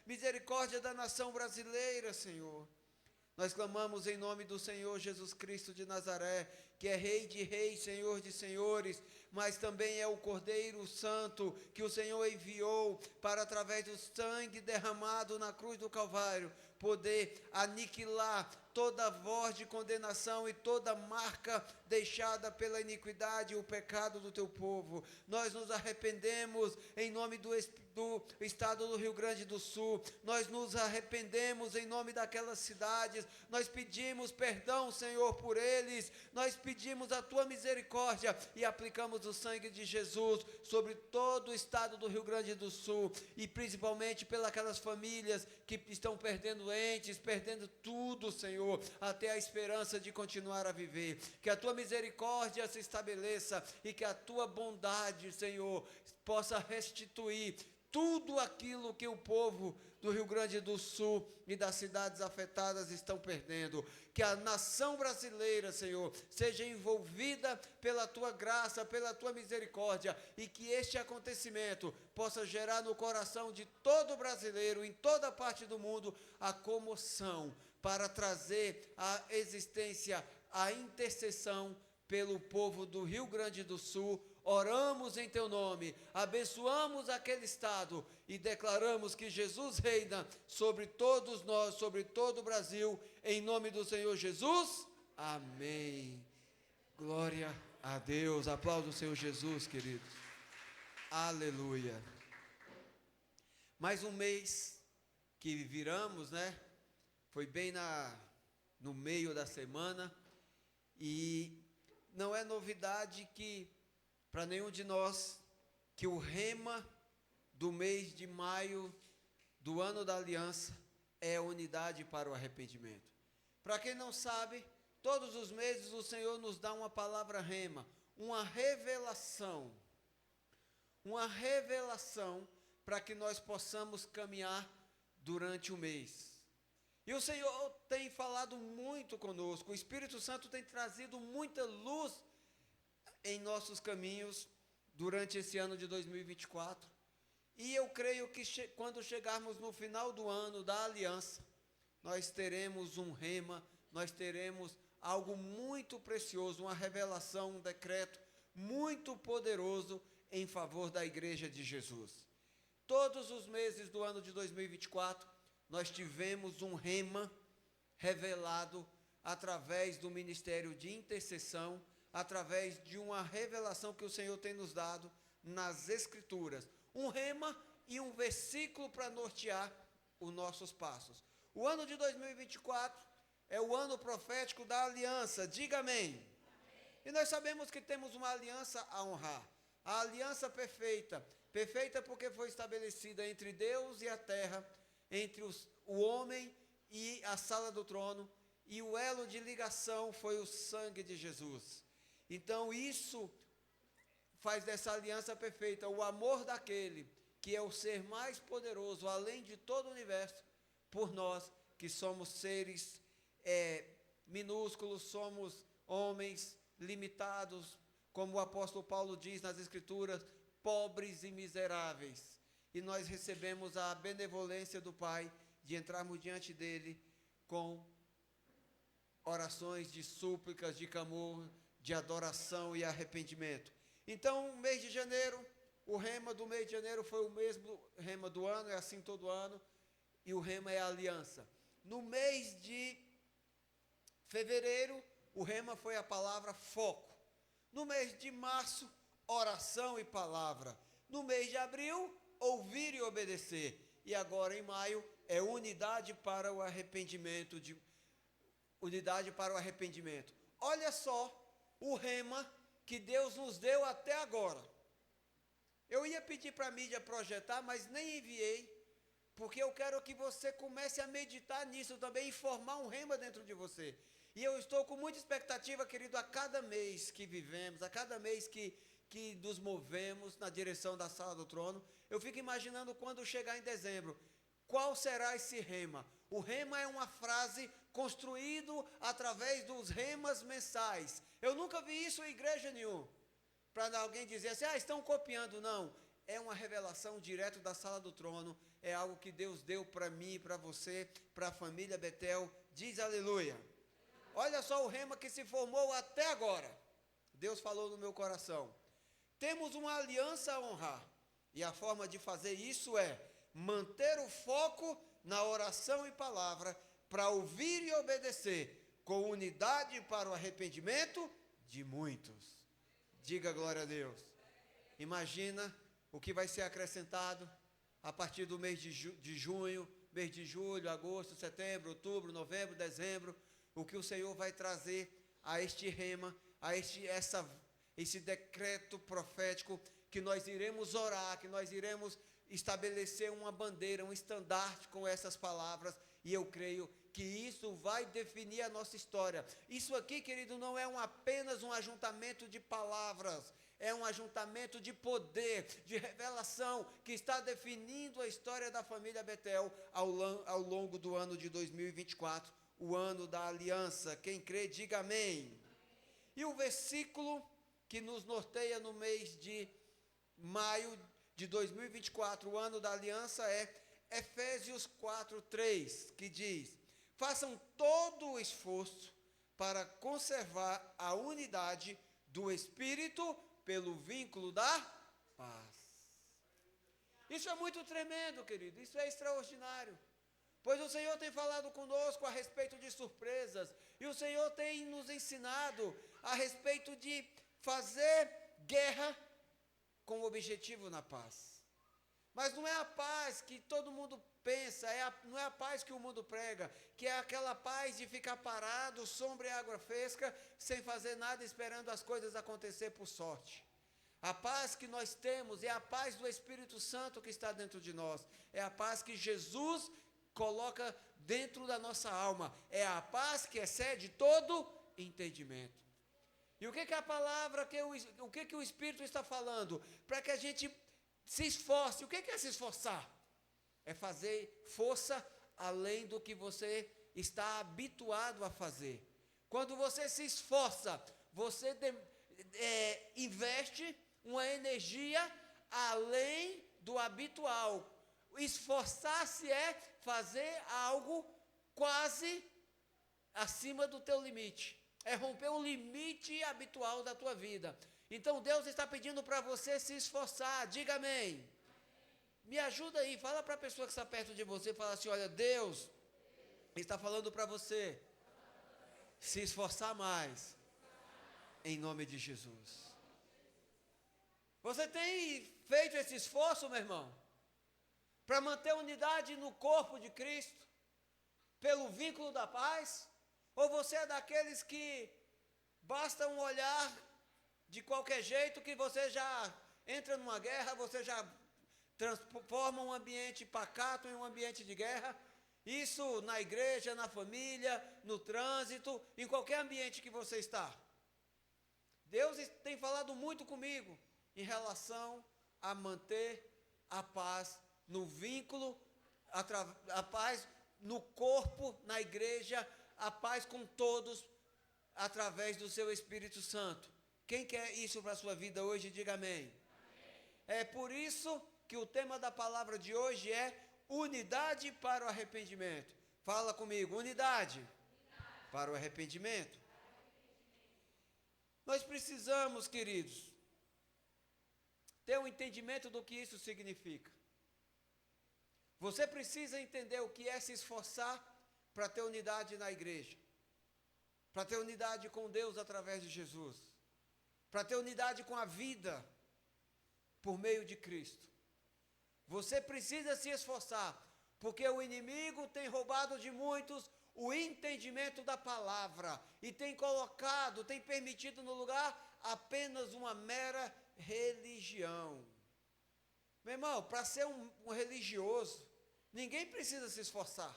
misericórdia da nação brasileira, Senhor. Nós clamamos em nome do Senhor Jesus Cristo de Nazaré, que é Rei de reis, Senhor de senhores, mas também é o Cordeiro Santo que o Senhor enviou para, através do sangue derramado na cruz do Calvário, poder aniquilar toda voz de condenação e toda marca deixada pela iniquidade e o pecado do teu povo. Nós nos arrependemos em nome do estado do Rio Grande do Sul, nós nos arrependemos em nome daquelas cidades, nós pedimos perdão, Senhor, por eles, nós pedimos a tua misericórdia e aplicamos o sangue de Jesus sobre todo o estado do Rio Grande do Sul, e principalmente pelas famílias que estão perdendo entes, perdendo tudo, Senhor, até a esperança de continuar a viver. Que a tua misericórdia se estabeleça e que a tua bondade, Senhor, possa restituir tudo aquilo que o povo do Rio Grande do Sul e das cidades afetadas estão perdendo. Que a nação brasileira, Senhor, seja envolvida pela tua graça, pela tua misericórdia, e que este acontecimento possa gerar no coração de todo brasileiro, em toda parte do mundo, a comoção, para trazer à existência a intercessão pelo povo do Rio Grande do Sul. Oramos em teu nome, abençoamos aquele estado e declaramos que Jesus reina sobre todos nós, sobre todo o Brasil, em nome do Senhor Jesus. Amém. Glória a Deus. Aplauda o Senhor Jesus, queridos. Aleluia. Mais um mês que viramos, né? Foi bem no meio da semana, e não é novidade para nenhum de nós que o rema do mês de maio do ano da aliança é a unidade para o arrependimento. Para quem não sabe, todos os meses o Senhor nos dá uma palavra rema, uma revelação para que nós possamos caminhar durante o mês. E o Senhor tem falado muito conosco, o Espírito Santo tem trazido muita luz em nossos caminhos durante esse ano de 2024, e eu creio que quando chegarmos no final do ano da aliança, nós teremos um rema, nós teremos algo muito precioso, uma revelação, um decreto muito poderoso em favor da igreja de Jesus. Todos os meses do ano de 2024, nós tivemos um rema revelado através do ministério de intercessão, através de uma revelação que o Senhor tem nos dado nas Escrituras. Um rema e um versículo para nortear os nossos passos. O ano de 2024 é o ano profético da aliança. Diga amém. Amém. E nós sabemos que temos uma aliança a honrar. A aliança perfeita. Perfeita porque foi estabelecida entre Deus e a terra, entre o homem e a sala do trono, e o elo de ligação foi o sangue de Jesus. Então isso faz dessa aliança perfeita o amor daquele que é o ser mais poderoso, além de todo o universo, por nós que somos seres minúsculos, somos homens limitados, como o apóstolo Paulo diz nas Escrituras, pobres e miseráveis. E nós recebemos a benevolência do Pai de entrarmos diante dele com orações de súplicas, de clamor, de adoração e arrependimento. Então, o mês de janeiro, o rema do mês de janeiro foi o mesmo rema do ano, é assim todo ano, e o rema é a aliança. No mês de fevereiro, o rema foi a palavra foco. No mês de março, oração e palavra. No mês de abril, ouvir e obedecer. E agora em maio, é unidade para o arrependimento. Unidade para o arrependimento. Olha só o rema que Deus nos deu até agora. Eu ia pedir para a mídia projetar, mas nem enviei, porque eu quero que você comece a meditar nisso também e formar um rema dentro de você. E eu estou com muita expectativa, querido, a cada mês que vivemos, a cada mês que nos movemos na direção da sala do trono, eu fico imaginando quando chegar em dezembro, qual será esse rema? O rema é uma frase construída através dos remas mensais. Eu nunca vi isso em igreja nenhuma, para alguém dizer assim, estão copiando. Não, é uma revelação direto da sala do trono, é algo que Deus deu para mim, para você, para a família Betel. Diz aleluia. Olha só o rema que se formou até agora. Deus falou no meu coração. Temos uma aliança a honrar, e a forma de fazer isso é manter o foco na oração e palavra, para ouvir e obedecer, com unidade para o arrependimento de muitos. Diga glória a Deus. Imagina o que vai ser acrescentado a partir do mês de junho, mês de julho, agosto, setembro, outubro, novembro, dezembro, o que o Senhor vai trazer a este rema, a esse decreto profético, que nós iremos orar, que nós iremos estabelecer uma bandeira, um estandarte com essas palavras, e eu creio que isso vai definir a nossa história. Isso aqui, querido, não é apenas um ajuntamento de palavras, é um ajuntamento de poder, de revelação, que está definindo a história da família Betel ao longo do ano de 2024, o ano da aliança. Quem crê, diga amém. E o versículo que nos norteia no mês de maio de 2024, o ano da aliança, é Efésios 4:3, que diz: façam todo o esforço para conservar a unidade do Espírito pelo vínculo da paz. Isso é muito tremendo, querido, isso é extraordinário, pois o Senhor tem falado conosco a respeito de surpresas, e o Senhor tem nos ensinado a respeito de fazer guerra com o objetivo na paz. Mas não é a paz que todo mundo pensa, não é a paz que o mundo prega, que é aquela paz de ficar parado, sombra e água fresca, sem fazer nada, esperando as coisas acontecer por sorte. A paz que nós temos é a paz do Espírito Santo que está dentro de nós, é a paz que Jesus coloca dentro da nossa alma, é a paz que excede todo entendimento. E o que a palavra, o que o Espírito está falando? Para que a gente se esforce. O que é se esforçar? É fazer força além do que você está habituado a fazer. Quando você se esforça, você investe uma energia além do habitual. Esforçar-se é fazer algo quase acima do teu limite. É romper um limite habitual da tua vida. Então Deus está pedindo para você se esforçar. Diga amém. Me ajuda aí, fala para a pessoa que está perto de você, fala assim: olha, Deus está falando para você se esforçar mais, em nome de Jesus. Você tem feito esse esforço, meu irmão, para manter a unidade no corpo de Cristo, pelo vínculo da paz? Ou você é daqueles que basta um olhar de qualquer jeito que você já entra numa guerra, você já transforma um ambiente pacato em um ambiente de guerra? Isso na igreja, na família, no trânsito, em qualquer ambiente que você está. Deus tem falado muito comigo em relação a manter a paz no vínculo, a paz no corpo, na igreja, a paz com todos, através do seu Espírito Santo. Quem quer isso para a sua vida hoje, diga amém. Amém. É por isso que o tema da palavra de hoje é unidade para o arrependimento. Fala comigo, unidade para o arrependimento. Nós precisamos, queridos, ter um entendimento do que isso significa. Você precisa entender o que é se esforçar para ter unidade na igreja, para ter unidade com Deus através de Jesus, para ter unidade com a vida por meio de Cristo. Você precisa se esforçar, porque o inimigo tem roubado de muitos o entendimento da palavra e tem permitido no lugar apenas uma mera religião. Meu irmão, para ser um religioso, ninguém precisa se esforçar.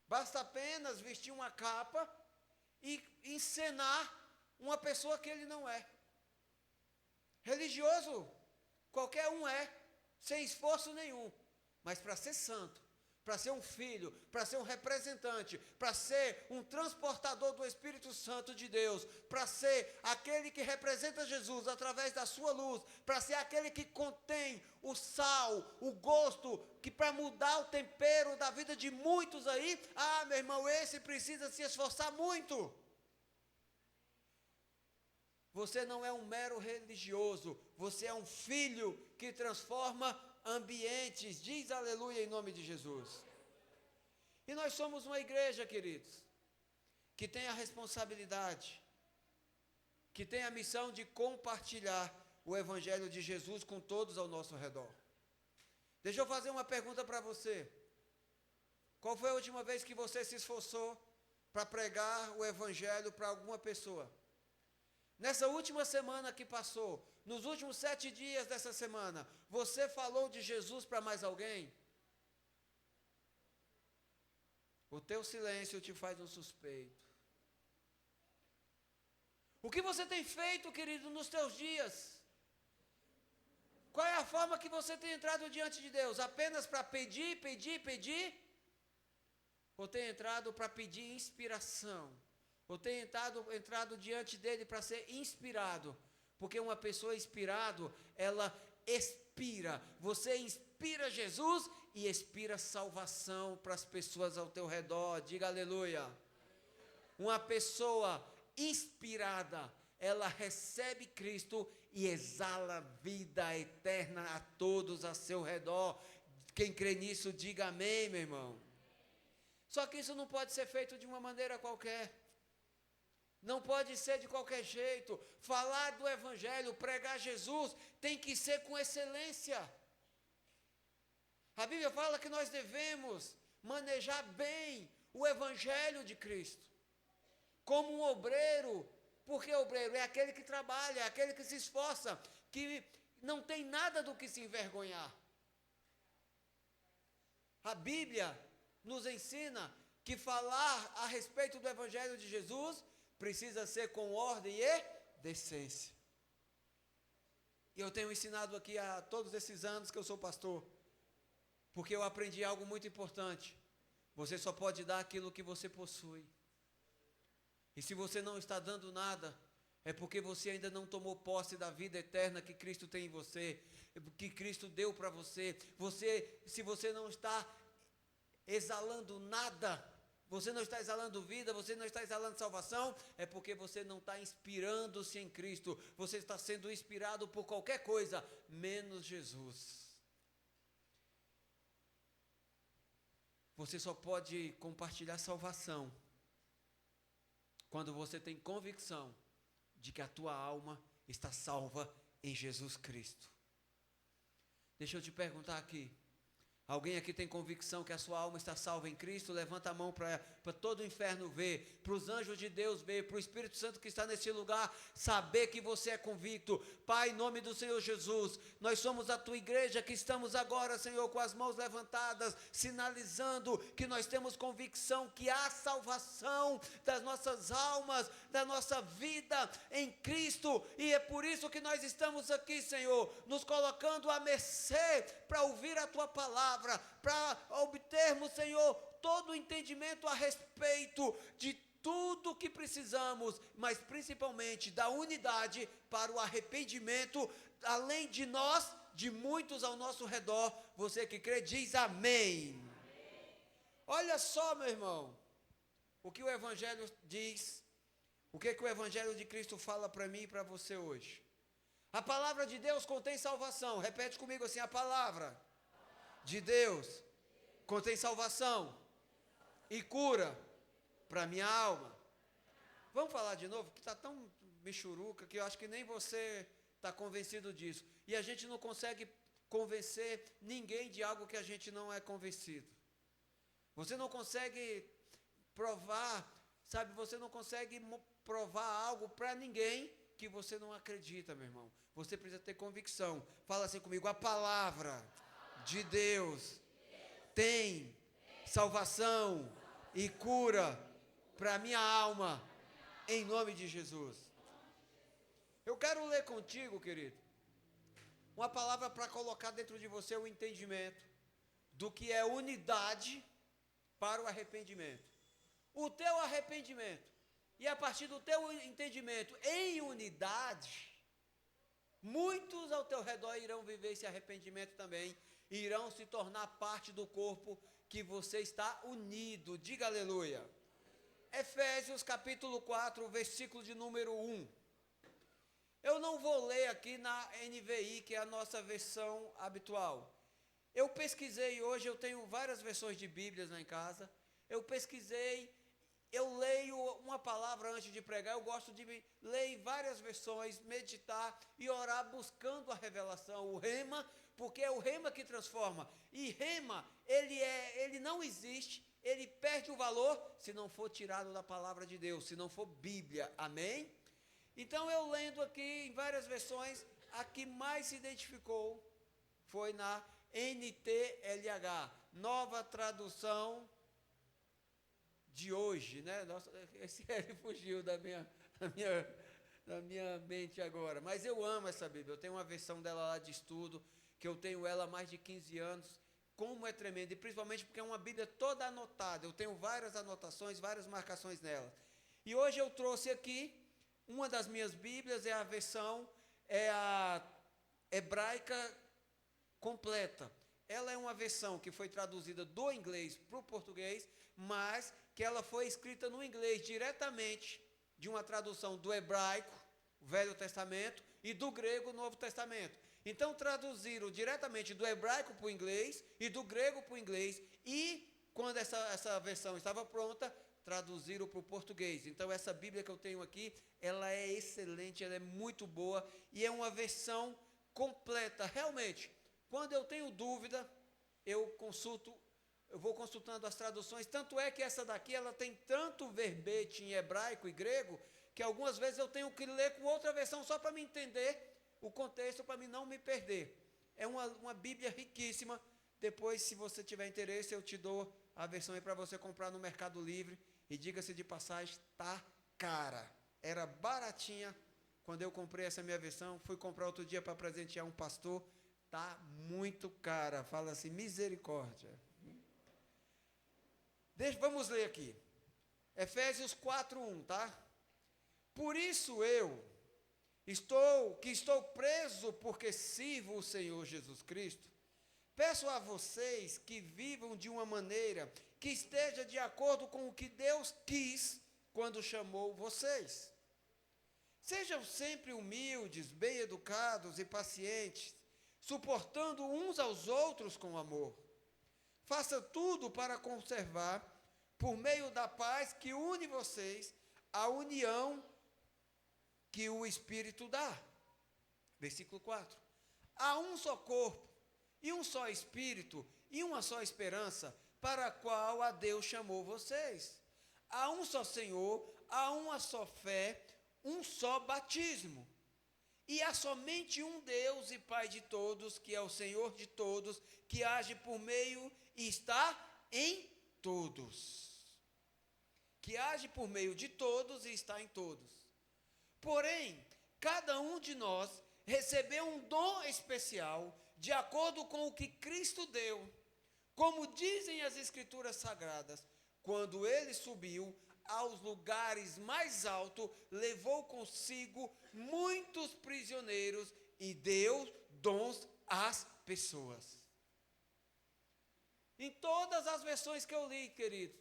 Basta apenas vestir uma capa e encenar uma pessoa que ele não é. Religioso, qualquer um é, sem esforço nenhum. Mas para ser santo, para ser um filho, para ser um representante, para ser um transportador do Espírito Santo de Deus, para ser aquele que representa Jesus através da sua luz, para ser aquele que contém o sal, o gosto, que para mudar o tempero da vida de muitos aí, meu irmão, esse precisa se esforçar muito. Você não é um mero religioso, você é um filho que transforma ambientes, diz aleluia em nome de Jesus. E nós somos uma igreja, queridos, que tem a responsabilidade, que tem a missão de compartilhar o Evangelho de Jesus com todos ao nosso redor. Deixa eu fazer uma pergunta para você. Qual foi a última vez que você se esforçou para pregar o Evangelho para alguma pessoa? Nessa última semana que passou, nos últimos 7 dias dessa semana, você falou de Jesus para mais alguém? O teu silêncio te faz um suspeito. O que você tem feito, querido, nos teus dias? Qual é a forma que você tem entrado diante de Deus? Apenas para pedir? Ou tem entrado para pedir inspiração? Ou tem entrado diante dele para ser inspirado? Porque uma pessoa inspirada, ela expira. Você inspira Jesus e expira salvação para as pessoas ao teu redor. Diga aleluia. Uma pessoa inspirada, ela recebe Cristo e exala vida eterna a todos a seu redor. Quem crê nisso, diga amém, meu irmão. Só que isso não pode ser feito de uma maneira qualquer. Não pode ser de qualquer jeito. Falar do Evangelho, pregar Jesus, tem que ser com excelência. A Bíblia fala que nós devemos manejar bem o Evangelho de Cristo. Como um obreiro. Porque obreiro é aquele que trabalha, é aquele que se esforça, que não tem nada do que se envergonhar. A Bíblia nos ensina que falar a respeito do Evangelho de Jesus precisa ser com ordem e decência. E eu tenho ensinado aqui há todos esses anos que eu sou pastor, porque eu aprendi algo muito importante. Você só pode dar aquilo que você possui. E se você não está dando nada, é porque você ainda não tomou posse da vida eterna que Cristo tem em você, que Cristo deu para você. Se você não está exalando nada, você não está exalando vida, você não está exalando salvação, é porque você não está inspirando-se em Cristo. Você está sendo inspirado por qualquer coisa, menos Jesus. Você só pode compartilhar salvação quando você tem convicção de que a tua alma está salva em Jesus Cristo. Deixa eu te perguntar aqui. Alguém aqui tem convicção que a sua alma está salva em Cristo? Levanta a mão para todo o inferno ver, para os anjos de Deus ver, para o Espírito Santo que está nesse lugar saber que você é convicto. Pai, em nome do Senhor Jesus, nós somos a tua igreja que estamos agora, Senhor, com as mãos levantadas, sinalizando que nós temos convicção que há salvação das nossas almas, da nossa vida em Cristo, e é por isso que nós estamos aqui, Senhor, nos colocando à mercê para ouvir a tua palavra, para obtermos, Senhor, todo o entendimento a respeito de tudo que precisamos, mas principalmente da unidade para o arrependimento, além de nós, de muitos ao nosso redor. Você que crê, diz amém. Olha só, meu irmão, o que o Evangelho diz, o que o Evangelho de Cristo fala para mim e para você hoje. A palavra de Deus contém salvação. Repete comigo assim: a palavra de Deus contém salvação e cura para minha alma. Vamos falar de novo, que está tão michuruca que eu acho que nem você está convencido disso. E a gente não consegue convencer ninguém de algo que a gente não é convencido. Você não consegue provar, sabe, você não consegue provar algo para ninguém que você não acredita, meu irmão. Você precisa ter convicção. Fala assim comigo: a palavra de Deus tem salvação e cura para minha alma, em nome de Jesus. Eu quero ler contigo, querido, uma palavra para colocar dentro de você o entendimento do que é unidade para o arrependimento. O teu arrependimento, e a partir do teu entendimento em unidade, muitos ao teu redor irão viver esse arrependimento também, irão se tornar parte do corpo que você está unido. Diga aleluia. Efésios capítulo 4, versículo de número 1. Eu não vou ler aqui na NVI, que é a nossa versão habitual. Eu pesquisei hoje, eu tenho várias versões de Bíblias lá em casa. Eu pesquisei, eu leio uma palavra antes de pregar, eu gosto de ler em várias versões, meditar e orar buscando a revelação, o rema, porque é o rema que transforma. E rema, ele não existe, ele perde o valor se não for tirado da palavra de Deus, se não for Bíblia. Amém? Então eu lendo aqui em várias versões, a que mais se identificou foi na NTLH, nova tradução de hoje, né? Nossa, esse ele fugiu da minha mente agora, mas eu amo essa Bíblia, eu tenho uma versão dela lá de estudo, que eu tenho ela há mais de 15 anos, como é tremenda, e principalmente porque é uma Bíblia toda anotada, eu tenho várias anotações, várias marcações nela. E hoje eu trouxe aqui, uma das minhas Bíblias é a versão, é a hebraica completa. Ela é uma versão que foi traduzida do inglês para o português, mas que ela foi escrita no inglês diretamente de uma tradução do hebraico, Velho Testamento, e do grego, Novo Testamento. Então traduziram diretamente do hebraico para o inglês e do grego para o inglês, e quando essa versão estava pronta, traduziram para o português. Então essa Bíblia que eu tenho aqui, ela é excelente, ela é muito boa, e é uma versão completa. Realmente, quando eu tenho dúvida, eu vou consultando as traduções, tanto é que essa daqui, ela tem tanto verbete em hebraico e grego, que algumas vezes eu tenho que ler com outra versão, só para me entender o contexto, para mim não me perder. É uma Bíblia riquíssima. Depois, se você tiver interesse, eu te dou a versão aí para você comprar no Mercado Livre, e diga-se de passagem, está cara. Era baratinha quando eu comprei essa minha versão, fui comprar outro dia para presentear um pastor, está muito cara. Fala assim, misericórdia. Vamos ler aqui, Efésios 4:1, tá? Por isso estou preso porque sirvo o Senhor Jesus Cristo, peço a vocês que vivam de uma maneira que esteja de acordo com o que Deus quis quando chamou vocês. Sejam sempre humildes, bem-educados e pacientes, suportando uns aos outros com amor. Faça tudo para conservar, por meio da paz que une vocês, a união que o Espírito dá. Versículo 4. Há um só corpo, e um só Espírito, e uma só esperança, para a qual a Deus chamou vocês. Há um só Senhor, há uma só fé, um só batismo. E há somente um Deus e Pai de todos, que é o Senhor de todos, que age por meio e está em todos. Que age por meio de todos e está em todos. Porém, cada um de nós recebeu um dom especial, de acordo com o que Cristo deu. Como dizem as Escrituras Sagradas, quando ele subiu aos lugares mais altos, levou consigo muitos prisioneiros e deu dons às pessoas. Em todas as versões que eu li, querido,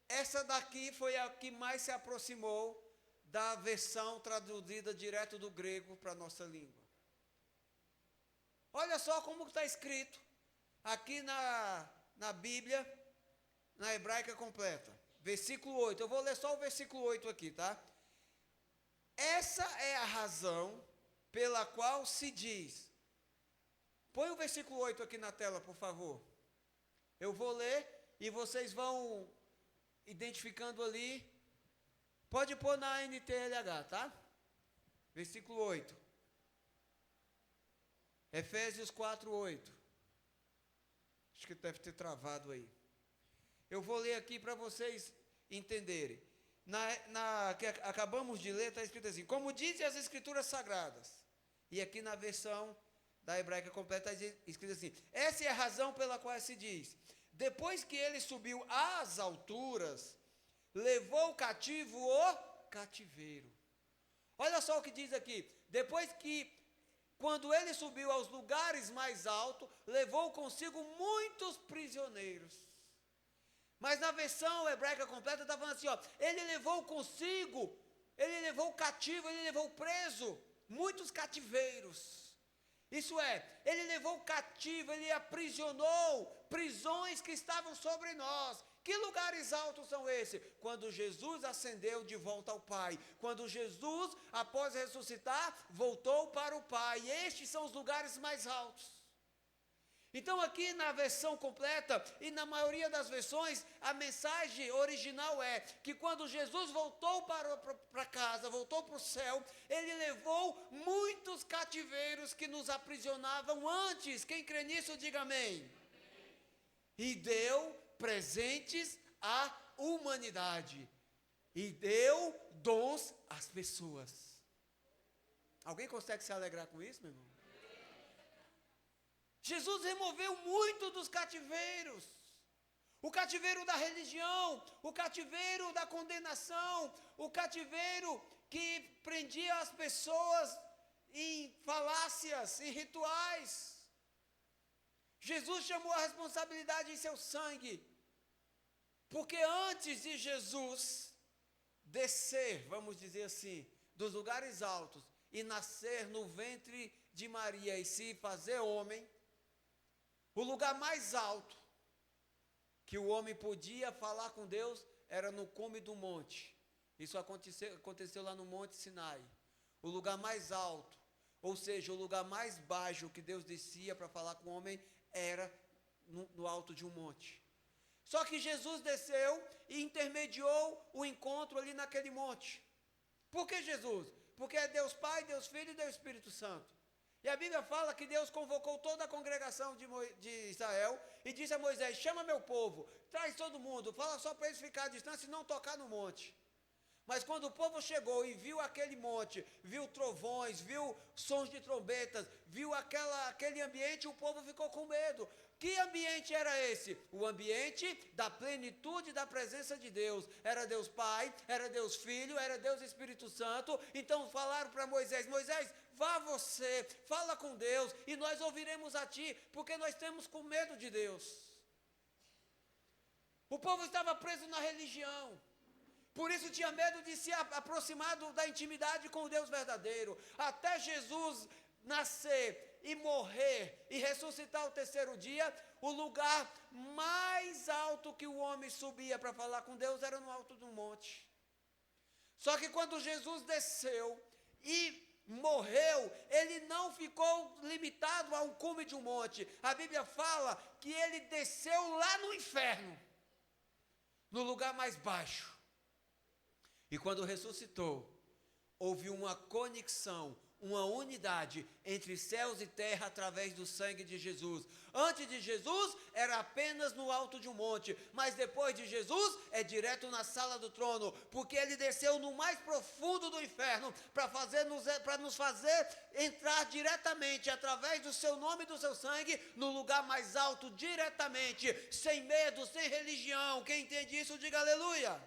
essa daqui foi a que mais se aproximou da versão traduzida direto do grego para a nossa língua. Olha só como está escrito aqui na Bíblia, na hebraica completa. Versículo 8, eu vou ler só o versículo 8 aqui, tá? Essa é a razão pela qual se diz. Põe o versículo 8 aqui na tela, por favor. Eu vou ler e vocês vão identificando ali. Pode pôr na NTLH, tá? Versículo 8. Efésios 4:8. Acho que deve ter travado aí. Eu vou ler aqui para vocês entenderem. Na que acabamos de ler, está escrito assim: como dizem as Escrituras Sagradas. E aqui na versão da Hebraica Completa, está escrito assim: essa é a razão pela qual se diz: depois que ele subiu às alturas, levou cativo o cativeiro. Olha só o que diz aqui: depois que, quando ele subiu aos lugares mais altos, levou consigo muitos prisioneiros. Mas na versão hebraica completa está falando assim, ó, ele levou consigo, ele levou cativo, ele levou preso muitos cativeiros. Isso é, ele levou cativo, ele aprisionou prisões que estavam sobre nós. Que lugares altos são esses? Quando Jesus ascendeu de volta ao Pai. Quando Jesus, após ressuscitar, voltou para o Pai. Estes são os lugares mais altos. Então aqui na versão completa e na maioria das versões, a mensagem original é que quando Jesus voltou para casa, voltou para o céu, ele levou muitos cativeiros que nos aprisionavam antes. Quem crê nisso, diga amém. E deu presentes à humanidade. E deu dons às pessoas. Alguém consegue se alegrar com isso, meu irmão? Jesus removeu muito dos cativeiros. O cativeiro da religião, o cativeiro da condenação, o cativeiro que prendia as pessoas em falácias, em rituais. Jesus chamou a responsabilidade em seu sangue. Porque antes de Jesus descer, vamos dizer assim, dos lugares altos e nascer no ventre de Maria e se fazer homem, o lugar mais alto que o homem podia falar com Deus era no cume do monte. Isso aconteceu lá no Monte Sinai. O lugar mais alto, ou seja, o lugar mais baixo que Deus descia para falar com o homem era no alto de um monte. Só que Jesus desceu e intermediou o encontro ali naquele monte. Por que Jesus? Porque é Deus Pai, Deus Filho e Deus Espírito Santo. E a Bíblia fala que Deus convocou toda a congregação de Israel e disse a Moisés: chama meu povo, traz todo mundo, fala só para eles ficar à distância e não tocar no monte. Mas quando o povo chegou e viu aquele monte, viu trovões, viu sons de trombetas, viu aquele ambiente, o povo ficou com medo. Que ambiente era esse? O ambiente da plenitude da presença de Deus. Era Deus Pai, era Deus Filho, era Deus Espírito Santo. Então falaram para Moisés: Moisés, vá você, fala com Deus e nós ouviremos a ti, porque nós temos com medo de Deus. O povo estava preso na religião. Por isso tinha medo de se aproximar da intimidade com o Deus verdadeiro. Até Jesus nascer e morrer e ressuscitar o terceiro dia, o lugar mais alto que o homem subia para falar com Deus era no alto do monte. Só que quando Jesus desceu e morreu, ele não ficou limitado a um cume de um monte. A Bíblia fala que ele desceu lá no inferno, no lugar mais baixo. E quando ressuscitou, houve uma conexão, uma unidade entre céus e terra através do sangue de Jesus. Antes de Jesus era apenas no alto de um monte, mas depois de Jesus é direto na sala do trono, porque ele desceu no mais profundo do inferno para nos fazer entrar diretamente através do seu nome e do seu sangue no lugar mais alto, diretamente, sem medo, sem religião. Quem entende isso, diga aleluia.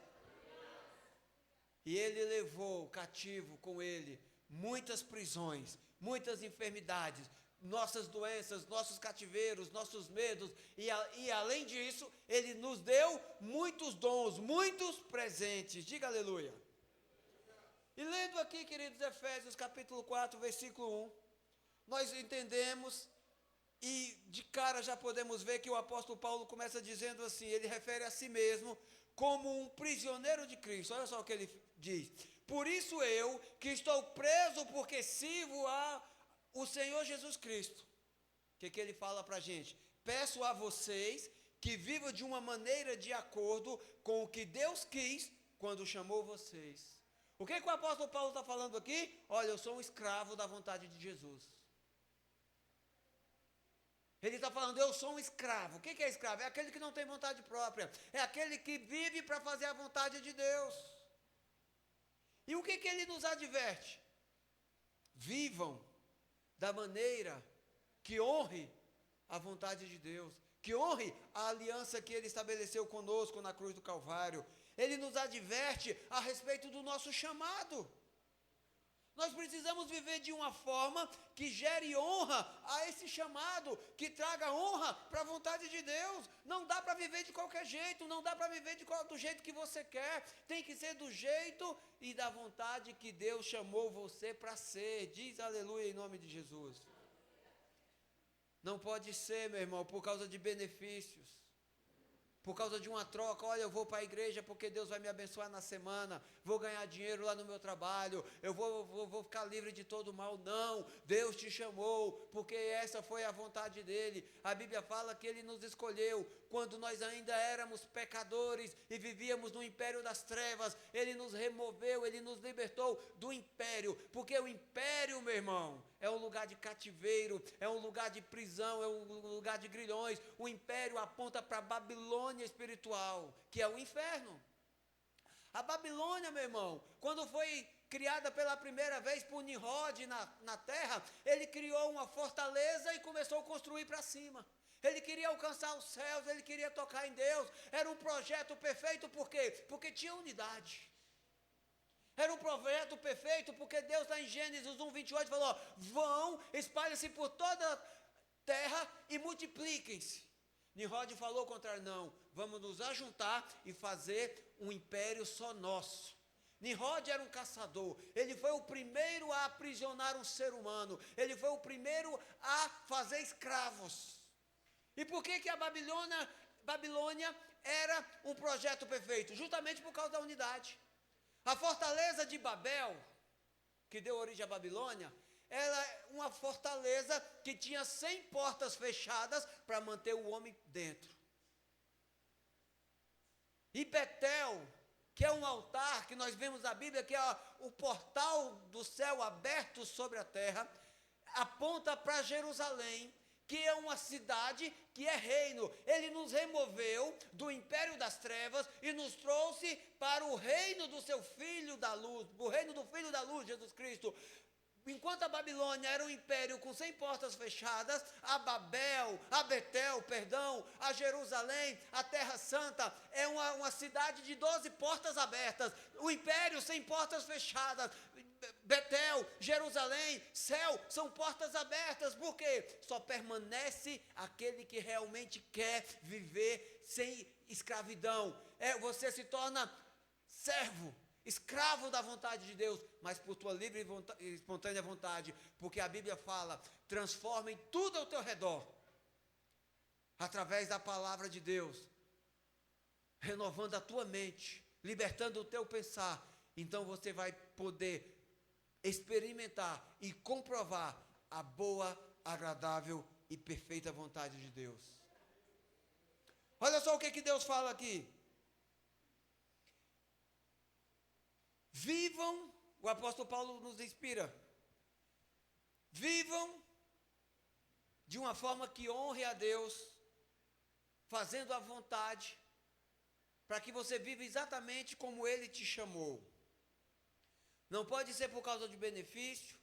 E ele levou cativo com ele muitas prisões, muitas enfermidades, nossas doenças, nossos cativeiros, nossos medos, e além disso, ele nos deu muitos dons, muitos presentes. Diga aleluia. E lendo aqui, queridos, Efésios capítulo 4, versículo 1, nós entendemos e de cara já podemos ver que o apóstolo Paulo começa dizendo assim, ele refere a si mesmo como um prisioneiro de Cristo. Olha só o que ele diz: por isso eu, que estou preso porque sirvo ao Senhor Jesus Cristo. O que ele fala para a gente? Peço a vocês que vivam de uma maneira de acordo com o que Deus quis quando chamou vocês. O que o apóstolo Paulo está falando aqui? Olha, eu sou um escravo da vontade de Jesus. Ele está falando, eu sou um escravo. O que é escravo? É aquele que não tem vontade própria. É aquele que vive para fazer a vontade de Deus. E o que ele nos adverte? Vivam da maneira que honre a vontade de Deus, que honre a aliança que Ele estabeleceu conosco na cruz do Calvário. Ele nos adverte a respeito do nosso chamado. Nós precisamos viver de uma forma que gere honra a esse chamado, que traga honra para a vontade de Deus. Não dá para viver de qualquer jeito, não dá para viver do jeito que você quer. Tem que ser do jeito e da vontade que Deus chamou você para ser. Diz aleluia em nome de Jesus. Não pode ser, meu irmão, por causa de benefícios. Por causa de uma troca, olha, eu vou para a igreja porque Deus vai me abençoar na semana, vou ganhar dinheiro lá no meu trabalho, eu vou ficar livre de todo mal. Não, Deus te chamou, porque essa foi a vontade dEle. A Bíblia fala que Ele nos escolheu, quando nós ainda éramos pecadores e vivíamos no império das trevas. Ele nos removeu, Ele nos libertou do império, porque o império, meu irmão, é um lugar de cativeiro, é um lugar de prisão, é um lugar de grilhões. O império aponta para a Babilônia espiritual, que é o inferno. A Babilônia, meu irmão, quando foi criada pela primeira vez por Nimrod na terra, ele criou uma fortaleza e começou a construir para cima. Ele queria alcançar os céus, ele queria tocar em Deus. Era um projeto perfeito, por quê? Porque tinha unidade. Era um projeto perfeito, porque Deus lá em Gênesis 1:28 falou: vão, espalhem-se por toda a terra e multipliquem-se. Nimrod falou ao contrário: não, vamos nos ajuntar e fazer um império só nosso. Nimrod era um caçador, ele foi o primeiro a aprisionar um ser humano, ele foi o primeiro a fazer escravos. E por que a Babilônia era um projeto perfeito? Justamente por causa da unidade. A fortaleza de Babel, que deu origem à Babilônia, era uma fortaleza que tinha 100 portas fechadas para manter o homem dentro. E Betel, que é um altar que nós vemos na Bíblia, que é o portal do céu aberto sobre a terra, aponta para Jerusalém, que é uma cidade que é reino. Ele nos removeu do império das trevas e nos trouxe para o reino do seu Filho da luz, o reino do Filho da luz, Jesus Cristo. Enquanto a Babilônia era um império com 100 portas fechadas, a Betel, a Jerusalém, a Terra Santa, é uma cidade de 12 portas abertas. O império 100 portas fechadas. Betel, Jerusalém, céu, são portas abertas. Por quê? Só permanece aquele que realmente quer viver sem escravidão. Você se torna servo, escravo da vontade de Deus, mas por tua livre e espontânea vontade, porque a Bíblia fala: transforma em tudo ao teu redor, através da palavra de Deus, renovando a tua mente, libertando o teu pensar. Então você vai poder experimentar e comprovar a boa, agradável e perfeita vontade de Deus. Olha só o que Deus fala aqui. Vivam, o apóstolo Paulo nos inspira, vivam de uma forma que honre a Deus, fazendo a vontade, para que você viva exatamente como Ele te chamou. Não pode ser por causa de benefício,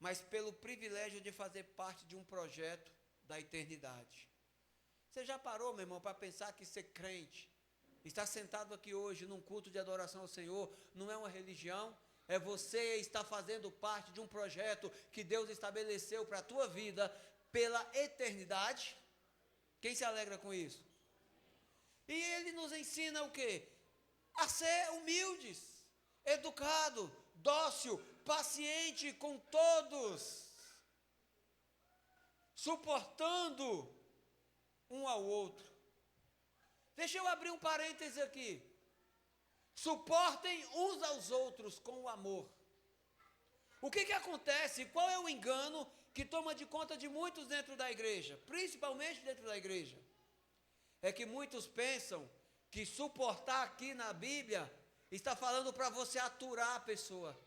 mas pelo privilégio de fazer parte de um projeto da eternidade. Você já parou, meu irmão, para pensar que ser crente, estar sentado aqui hoje num culto de adoração ao Senhor, não é uma religião? É você estar fazendo parte de um projeto que Deus estabeleceu para a tua vida pela eternidade. Quem se alegra com isso? E Ele nos ensina o quê? A ser humildes, educado, dócil, paciente com todos, suportando um ao outro. Deixa eu abrir um parêntese aqui. Suportem uns aos outros com o amor. O que acontece? Qual é o engano que toma de conta de muitos dentro da igreja, principalmente dentro da igreja? É que muitos pensam que suportar aqui na Bíblia está falando para você aturar a pessoa.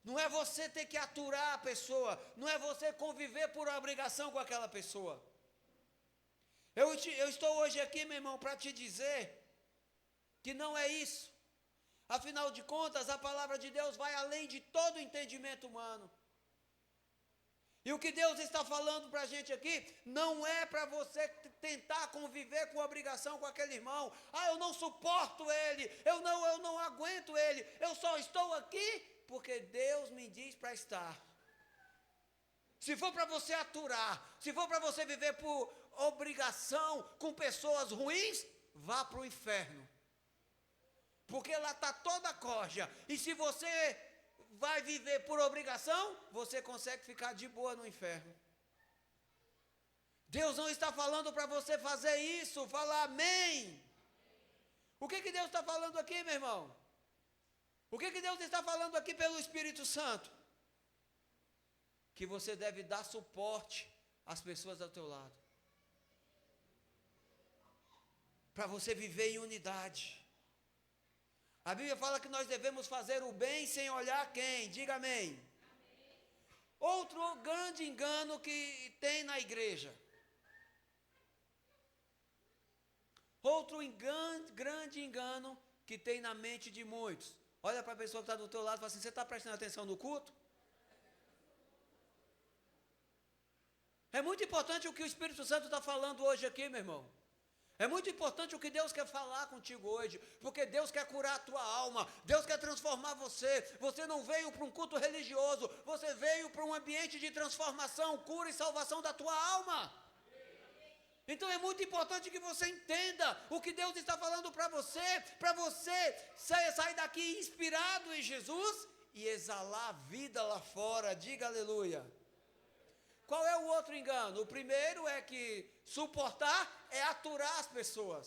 Não é você ter que aturar a pessoa, não é você conviver por obrigação com aquela pessoa. Eu estou hoje aqui, meu irmão, para te dizer que não é isso. Afinal de contas, a palavra de Deus vai além de todo entendimento humano. E o que Deus está falando para a gente aqui, não é para você tentar conviver com obrigação com aquele irmão. Ah, eu não suporto ele, eu não aguento ele, eu só estou aqui porque Deus me diz para estar. Se for para você aturar, se for para você viver por obrigação com pessoas ruins, vá para o inferno. Porque lá está toda a corja. E se você vai viver por obrigação, você consegue ficar de boa no inferno. Deus não está falando para você fazer isso, falar amém. O que Deus está falando aqui, meu irmão? O que Deus está falando aqui pelo Espírito Santo? Que você deve dar suporte às pessoas ao teu lado. Para você viver em unidade. A Bíblia fala que nós devemos fazer o bem sem olhar quem. Diga amém. Amém. Outro grande engano que tem na igreja. Outro grande engano que tem na mente de muitos. Olha para a pessoa que está do teu lado e fala assim, você está prestando atenção no culto? É muito importante o que o Espírito Santo está falando hoje aqui, meu irmão. É muito importante o que Deus quer falar contigo hoje, porque Deus quer curar a tua alma, Deus quer transformar você. Você não veio para um culto religioso, você veio para um ambiente de transformação, cura e salvação da tua alma. Então é muito importante que você entenda o que Deus está falando para você sair daqui inspirado em Jesus e exalar a vida lá fora. Diga aleluia. Qual é o outro engano? O primeiro é que suportar é aturar as pessoas.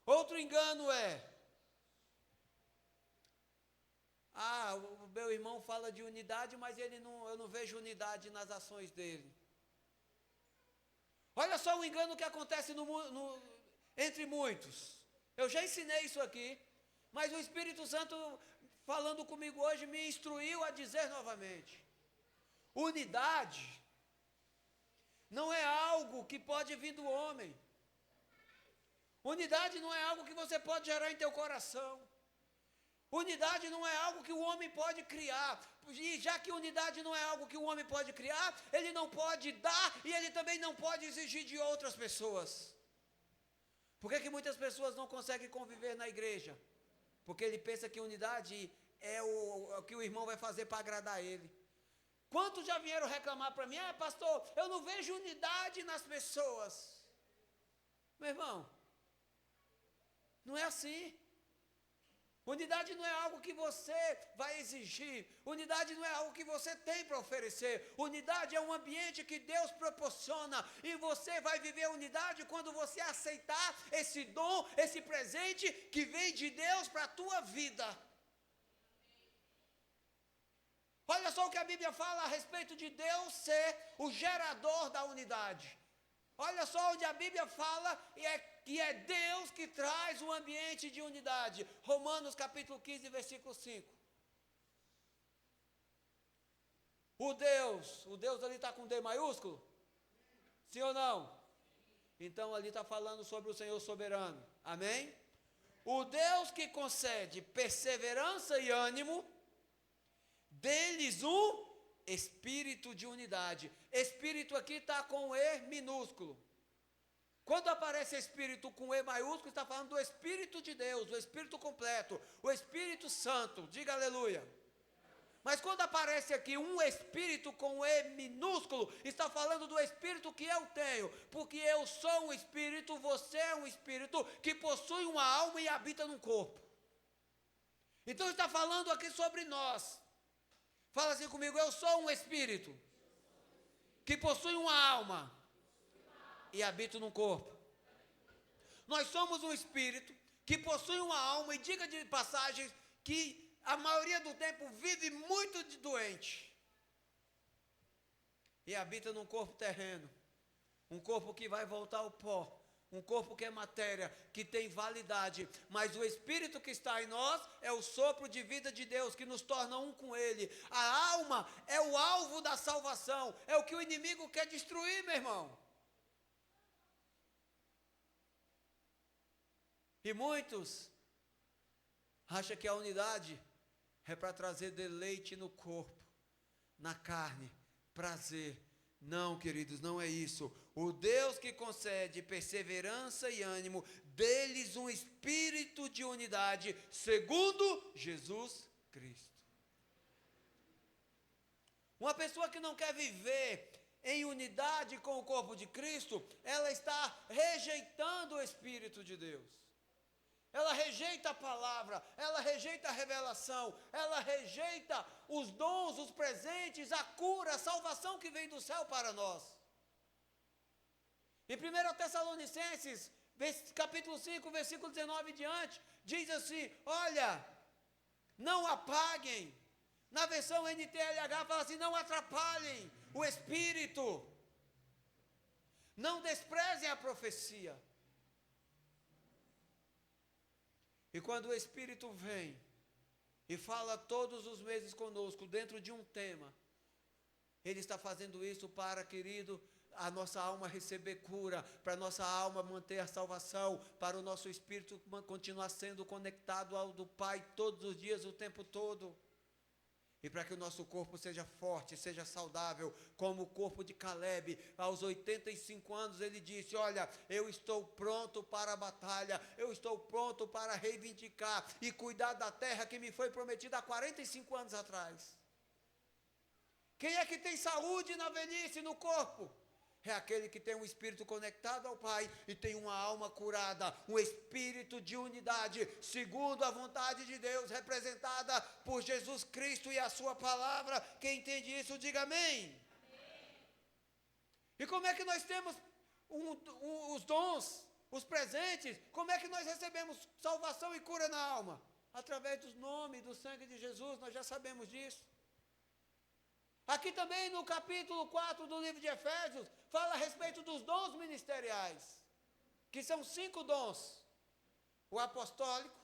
Outro engano é, o meu irmão fala de unidade, mas eu não vejo unidade nas ações dele. Olha só o engano que acontece entre muitos. Eu já ensinei isso aqui, mas o Espírito Santo falando comigo hoje me instruiu a dizer novamente. Unidade não é algo que pode vir do homem. Unidade não é algo que você pode gerar em teu coração. Unidade não é algo que o homem pode criar. E já que unidade não é algo que o homem pode criar, ele não pode dar e ele também não pode exigir de outras pessoas. Por que muitas pessoas não conseguem conviver na igreja? Porque ele pensa que unidade é o que o irmão vai fazer para agradar ele. Quantos já vieram reclamar para mim? Pastor, eu não vejo unidade nas pessoas. Meu irmão, não é assim. Unidade não é algo que você vai exigir. Unidade não é algo que você tem para oferecer. Unidade é um ambiente que Deus proporciona. E você vai viver a unidade quando você aceitar esse dom, esse presente que vem de Deus para a tua vida. Olha só o que a Bíblia fala a respeito de Deus ser o gerador da unidade. Olha só onde a Bíblia fala que é Deus que traz o ambiente de unidade. Romanos capítulo 15, versículo 5. O Deus ali está com D maiúsculo? Sim ou não? Então ali está falando sobre o Senhor soberano. Amém? O Deus que concede perseverança e ânimo, deles um espírito de unidade. Espírito aqui está com E minúsculo. Quando aparece espírito com E maiúsculo, está falando do Espírito de Deus, o Espírito completo, o Espírito Santo. Diga aleluia. Mas quando aparece aqui um espírito com E minúsculo, está falando do espírito que eu tenho, porque eu sou um espírito, você é um espírito que possui uma alma e habita num corpo. Então está falando aqui sobre nós. Fala assim comigo, eu sou um espírito que possui uma alma e habito num corpo. Nós somos um espírito que possui uma alma, e diga de passagem que a maioria do tempo vive muito de doente e habita num corpo terreno, um corpo que vai voltar ao pó, um corpo que é matéria, que tem validade, mas o Espírito que está em nós é o sopro de vida de Deus, que nos torna um com Ele. A alma é o alvo da salvação, é o que o inimigo quer destruir, meu irmão. E muitos acham que a unidade é para trazer deleite no corpo, na carne, prazer. Não, queridos, não é isso. O Deus que concede perseverança e ânimo, deles um espírito de unidade, segundo Jesus Cristo. Uma pessoa que não quer viver em unidade com o corpo de Cristo, ela está rejeitando o Espírito de Deus. Ela rejeita a palavra, ela rejeita a revelação, ela rejeita os dons, os presentes, a cura, a salvação que vem do céu para nós. Em 1 Tessalonicenses, capítulo 5, versículo 19 e diante, diz assim, olha, não apaguem. Na versão NTLH fala assim, não atrapalhem o Espírito. Não desprezem a profecia. E quando o Espírito vem e fala todos os meses conosco dentro de um tema, Ele está fazendo isso para, querido, a nossa alma receber cura, para a nossa alma manter a salvação, para o nosso espírito continuar sendo conectado ao do Pai todos os dias, o tempo todo. E para que o nosso corpo seja forte, seja saudável, como o corpo de Caleb, aos 85 anos ele disse, olha, eu estou pronto para a batalha, eu estou pronto para reivindicar e cuidar da terra que me foi prometida há 45 anos atrás. Quem é que tem saúde na velhice, no corpo? É aquele que tem um espírito conectado ao Pai e tem uma alma curada, um espírito de unidade, segundo a vontade de Deus, representada por Jesus Cristo e a sua palavra. Quem entende isso, diga amém. Amém. E como é que nós temos os dons, os presentes? Como é que nós recebemos salvação e cura na alma? Através dos nomes, do sangue de Jesus, nós já sabemos disso. Aqui também no capítulo 4 do livro de Efésios, fala a respeito dos dons ministeriais, que são 5 dons: o apostólico,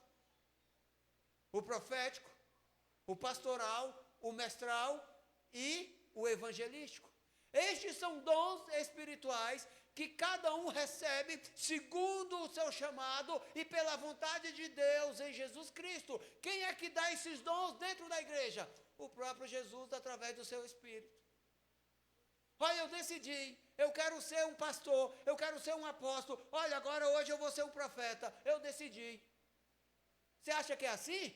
o profético, o pastoral, o mestral e o evangelístico. Estes são dons espirituais que cada um recebe segundo o seu chamado e pela vontade de Deus em Jesus Cristo. Quem é que dá esses dons dentro da igreja? O próprio Jesus, através do seu Espírito. Olha, eu decidi, eu quero ser um pastor, eu quero ser um apóstolo. Olha, agora hoje eu vou ser um profeta. Eu decidi. Você acha que é assim?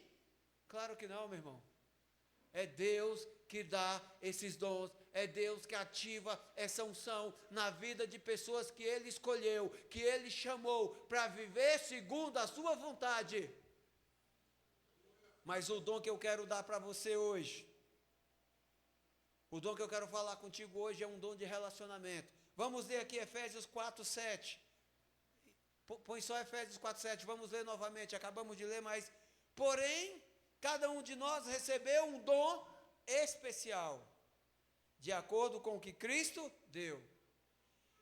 Claro que não, meu irmão. É Deus que dá esses dons, é Deus que ativa essa unção na vida de pessoas que Ele escolheu, que Ele chamou para viver segundo a sua vontade. Mas o dom que eu quero dar para você hoje, o dom que eu quero falar contigo hoje é um dom de relacionamento. Vamos ler aqui Efésios 4, 7. Põe só Efésios 4, 7, vamos ler novamente, acabamos de ler, mas... Porém, cada um de nós recebeu um dom especial, de acordo com o que Cristo deu.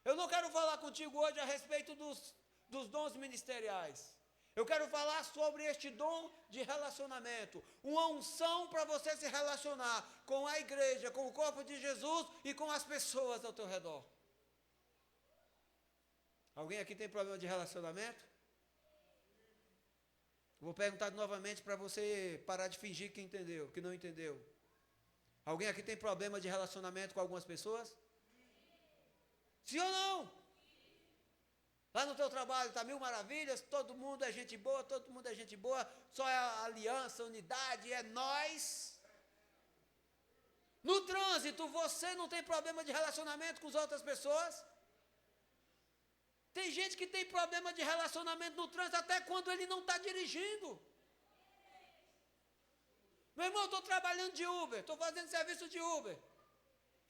Eu não quero falar contigo hoje a respeito dos dons ministeriais. Eu quero falar sobre este dom de relacionamento, uma unção para você se relacionar com a igreja, com o corpo de Jesus e com as pessoas ao teu redor. Alguém aqui tem problema de relacionamento? Vou perguntar novamente para você parar de fingir que entendeu, que não entendeu. Alguém aqui tem problema de relacionamento com algumas pessoas? Sim ou não? Lá no teu trabalho está 1000 maravilhas, todo mundo é gente boa, todo mundo é gente boa, só é aliança, unidade, é nós. No trânsito, você não tem problema de relacionamento com as outras pessoas? Tem gente que tem problema de relacionamento no trânsito até quando ele não está dirigindo. Meu irmão, eu estou trabalhando de Uber, estou fazendo serviço de Uber.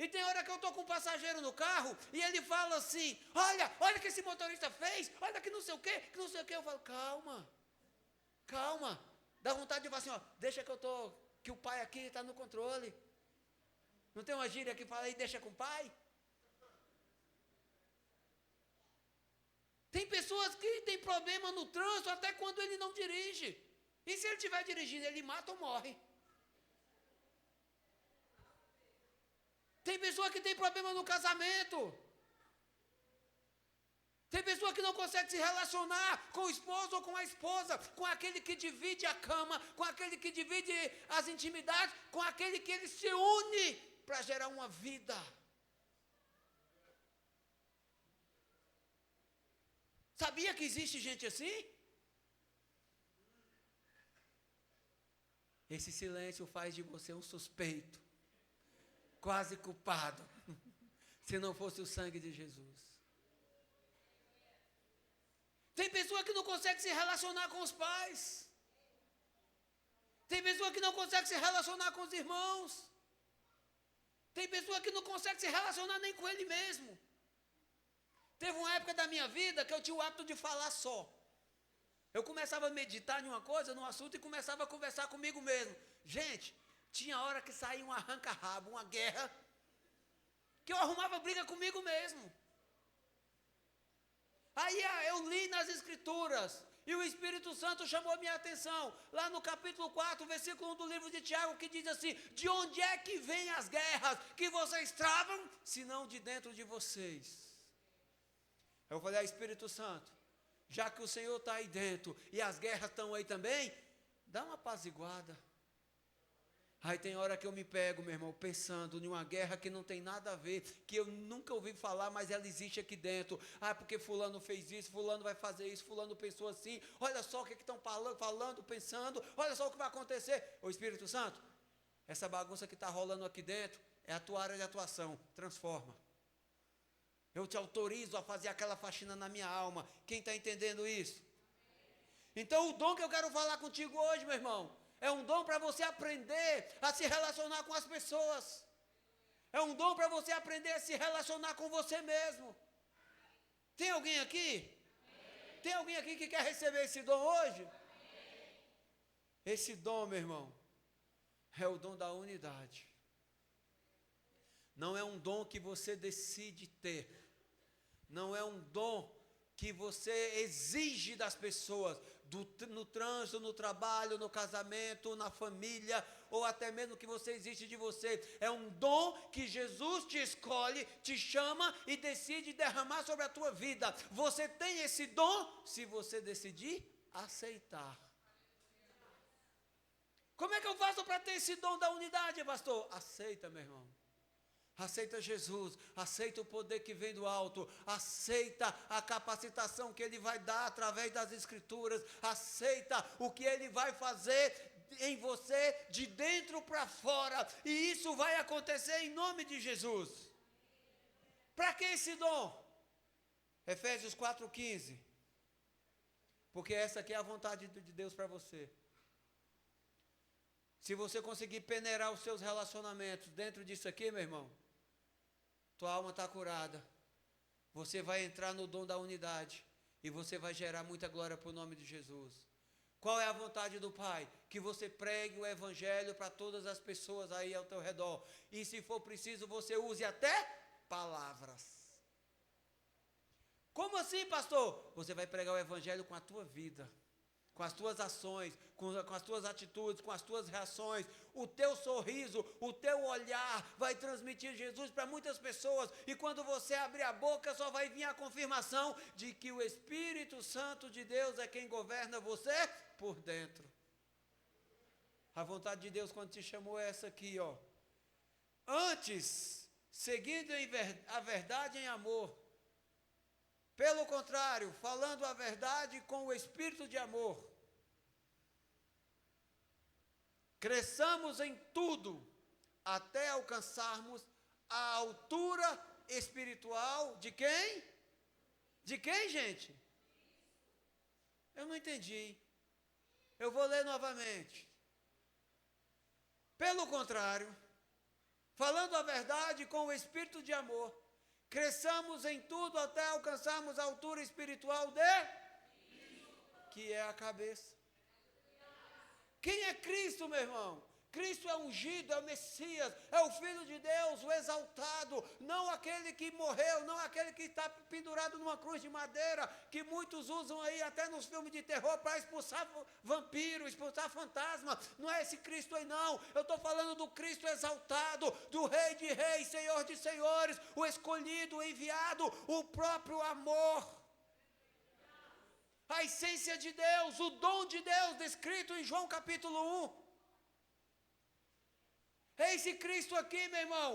E tem hora que eu estou com um passageiro no carro e ele fala assim, olha o que esse motorista fez, olha que não sei o quê, que não sei o quê. Eu falo, calma. Dá vontade de falar assim, deixa que o pai aqui está no controle. Não tem uma gíria que fala aí, deixa com o pai? Tem pessoas que têm problema no trânsito até quando ele não dirige. E se ele estiver dirigindo, ele mata ou morre. Tem pessoa que tem problema no casamento. Tem pessoa que não consegue se relacionar com o esposo ou com a esposa, com aquele que divide a cama, com aquele que divide as intimidades, com aquele que ele se une para gerar uma vida. Sabia que existe gente assim? Esse silêncio faz de você um suspeito, quase culpado, se não fosse o sangue de Jesus. Tem pessoa que não consegue se relacionar com os pais. Tem pessoa que não consegue se relacionar com os irmãos. Tem pessoa que não consegue se relacionar nem com ele mesmo. Teve uma época da minha vida que eu tinha o hábito de falar só. Eu começava a meditar em uma coisa, num assunto, e começava a conversar comigo mesmo. Gente, tinha hora que saía um arranca-rabo, uma guerra, que eu arrumava briga comigo mesmo. Aí eu li nas Escrituras, e o Espírito Santo chamou a minha atenção, lá no capítulo 4, versículo 1 do livro de Tiago, que diz assim: de onde é que vêm as guerras que vocês travam, senão de dentro de vocês? Eu falei: Espírito Santo, já que o Senhor está aí dentro, e as guerras estão aí também, dá uma apaziguada. Aí tem hora que eu me pego, meu irmão, pensando em uma guerra que não tem nada a ver, que eu nunca ouvi falar, mas ela existe aqui dentro. Porque fulano fez isso, fulano vai fazer isso, fulano pensou assim, olha só o que estão falando, pensando, olha só o que vai acontecer. Ô Espírito Santo, essa bagunça que está rolando aqui dentro, é a tua área de atuação, transforma. Eu te autorizo a fazer aquela faxina na minha alma. Quem está entendendo isso? Então o dom que eu quero falar contigo hoje, meu irmão, é um dom para você aprender a se relacionar com as pessoas. É um dom para você aprender a se relacionar com você mesmo. Tem alguém aqui? Amém. Tem alguém aqui que quer receber esse dom hoje? Amém. Esse dom, meu irmão, é o dom da unidade. Não é um dom que você decide ter. Não é um dom que você exige das pessoas, no trânsito, no trabalho, no casamento, na família, ou até mesmo que você exige de você. É um dom que Jesus te escolhe, te chama e decide derramar sobre a tua vida. Você tem esse dom se você decidir aceitar. Como é que eu faço para ter esse dom da unidade, pastor? Aceita, meu irmão. Aceita Jesus, aceita o poder que vem do alto, aceita a capacitação que Ele vai dar através das Escrituras, aceita o que Ele vai fazer em você de dentro para fora, e isso vai acontecer em nome de Jesus. Para que esse dom? Efésios 4,15, porque essa aqui é a vontade de Deus para você. Se você conseguir peneirar os seus relacionamentos dentro disso aqui, meu irmão, tua alma está curada. Você vai entrar no dom da unidade e você vai gerar muita glória para o nome de Jesus. Qual é a vontade do Pai? Que você pregue o Evangelho para todas as pessoas aí ao teu redor. E se for preciso, você use até palavras. Como assim, pastor? Você vai pregar o Evangelho com a tua vida, com as tuas ações, com as tuas atitudes, com as tuas reações. O teu sorriso, o teu olhar vai transmitir Jesus para muitas pessoas. E quando você abrir a boca, só vai vir a confirmação de que o Espírito Santo de Deus é quem governa você por dentro. A vontade de Deus quando te chamou é essa aqui, ó. Antes, seguindo a verdade em amor. Pelo contrário, falando a verdade com o espírito de amor. Cresçamos em tudo, até alcançarmos a altura espiritual de quem? De quem, gente? Eu não entendi. Eu vou ler novamente. Pelo contrário, falando a verdade com o espírito de amor, cresçamos em tudo até alcançarmos a altura espiritual de que é a cabeça. Quem é Cristo, meu irmão? Cristo é ungido, é o Messias, é o Filho de Deus, o exaltado, não aquele que morreu, não aquele que está pendurado numa cruz de madeira, que muitos usam aí até nos filmes de terror para expulsar vampiro, expulsar fantasma. Não é esse Cristo aí não, eu estou falando do Cristo exaltado, do Rei de Reis, Senhor de Senhores, o escolhido, o enviado, o próprio amor. A essência de Deus, o dom de Deus, descrito em João capítulo 1. É esse Cristo aqui, meu irmão?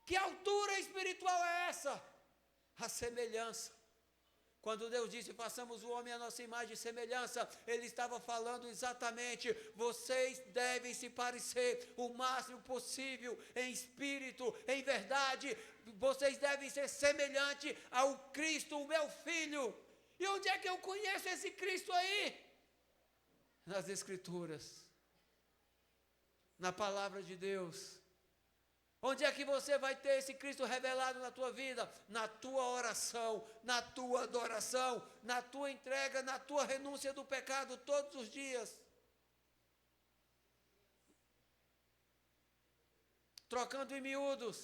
Que altura espiritual é essa? A semelhança. Quando Deus disse, façamos o homem à nossa imagem e semelhança, Ele estava falando exatamente, vocês devem se parecer o máximo possível em espírito, em verdade, vocês devem ser semelhantes ao Cristo, o meu Filho. E onde é que eu conheço esse Cristo aí? Nas Escrituras, na Palavra de Deus. Onde é que você vai ter esse Cristo revelado na tua vida? Na tua oração, na tua adoração, na tua entrega, na tua renúncia do pecado todos os dias. Trocando em miúdos,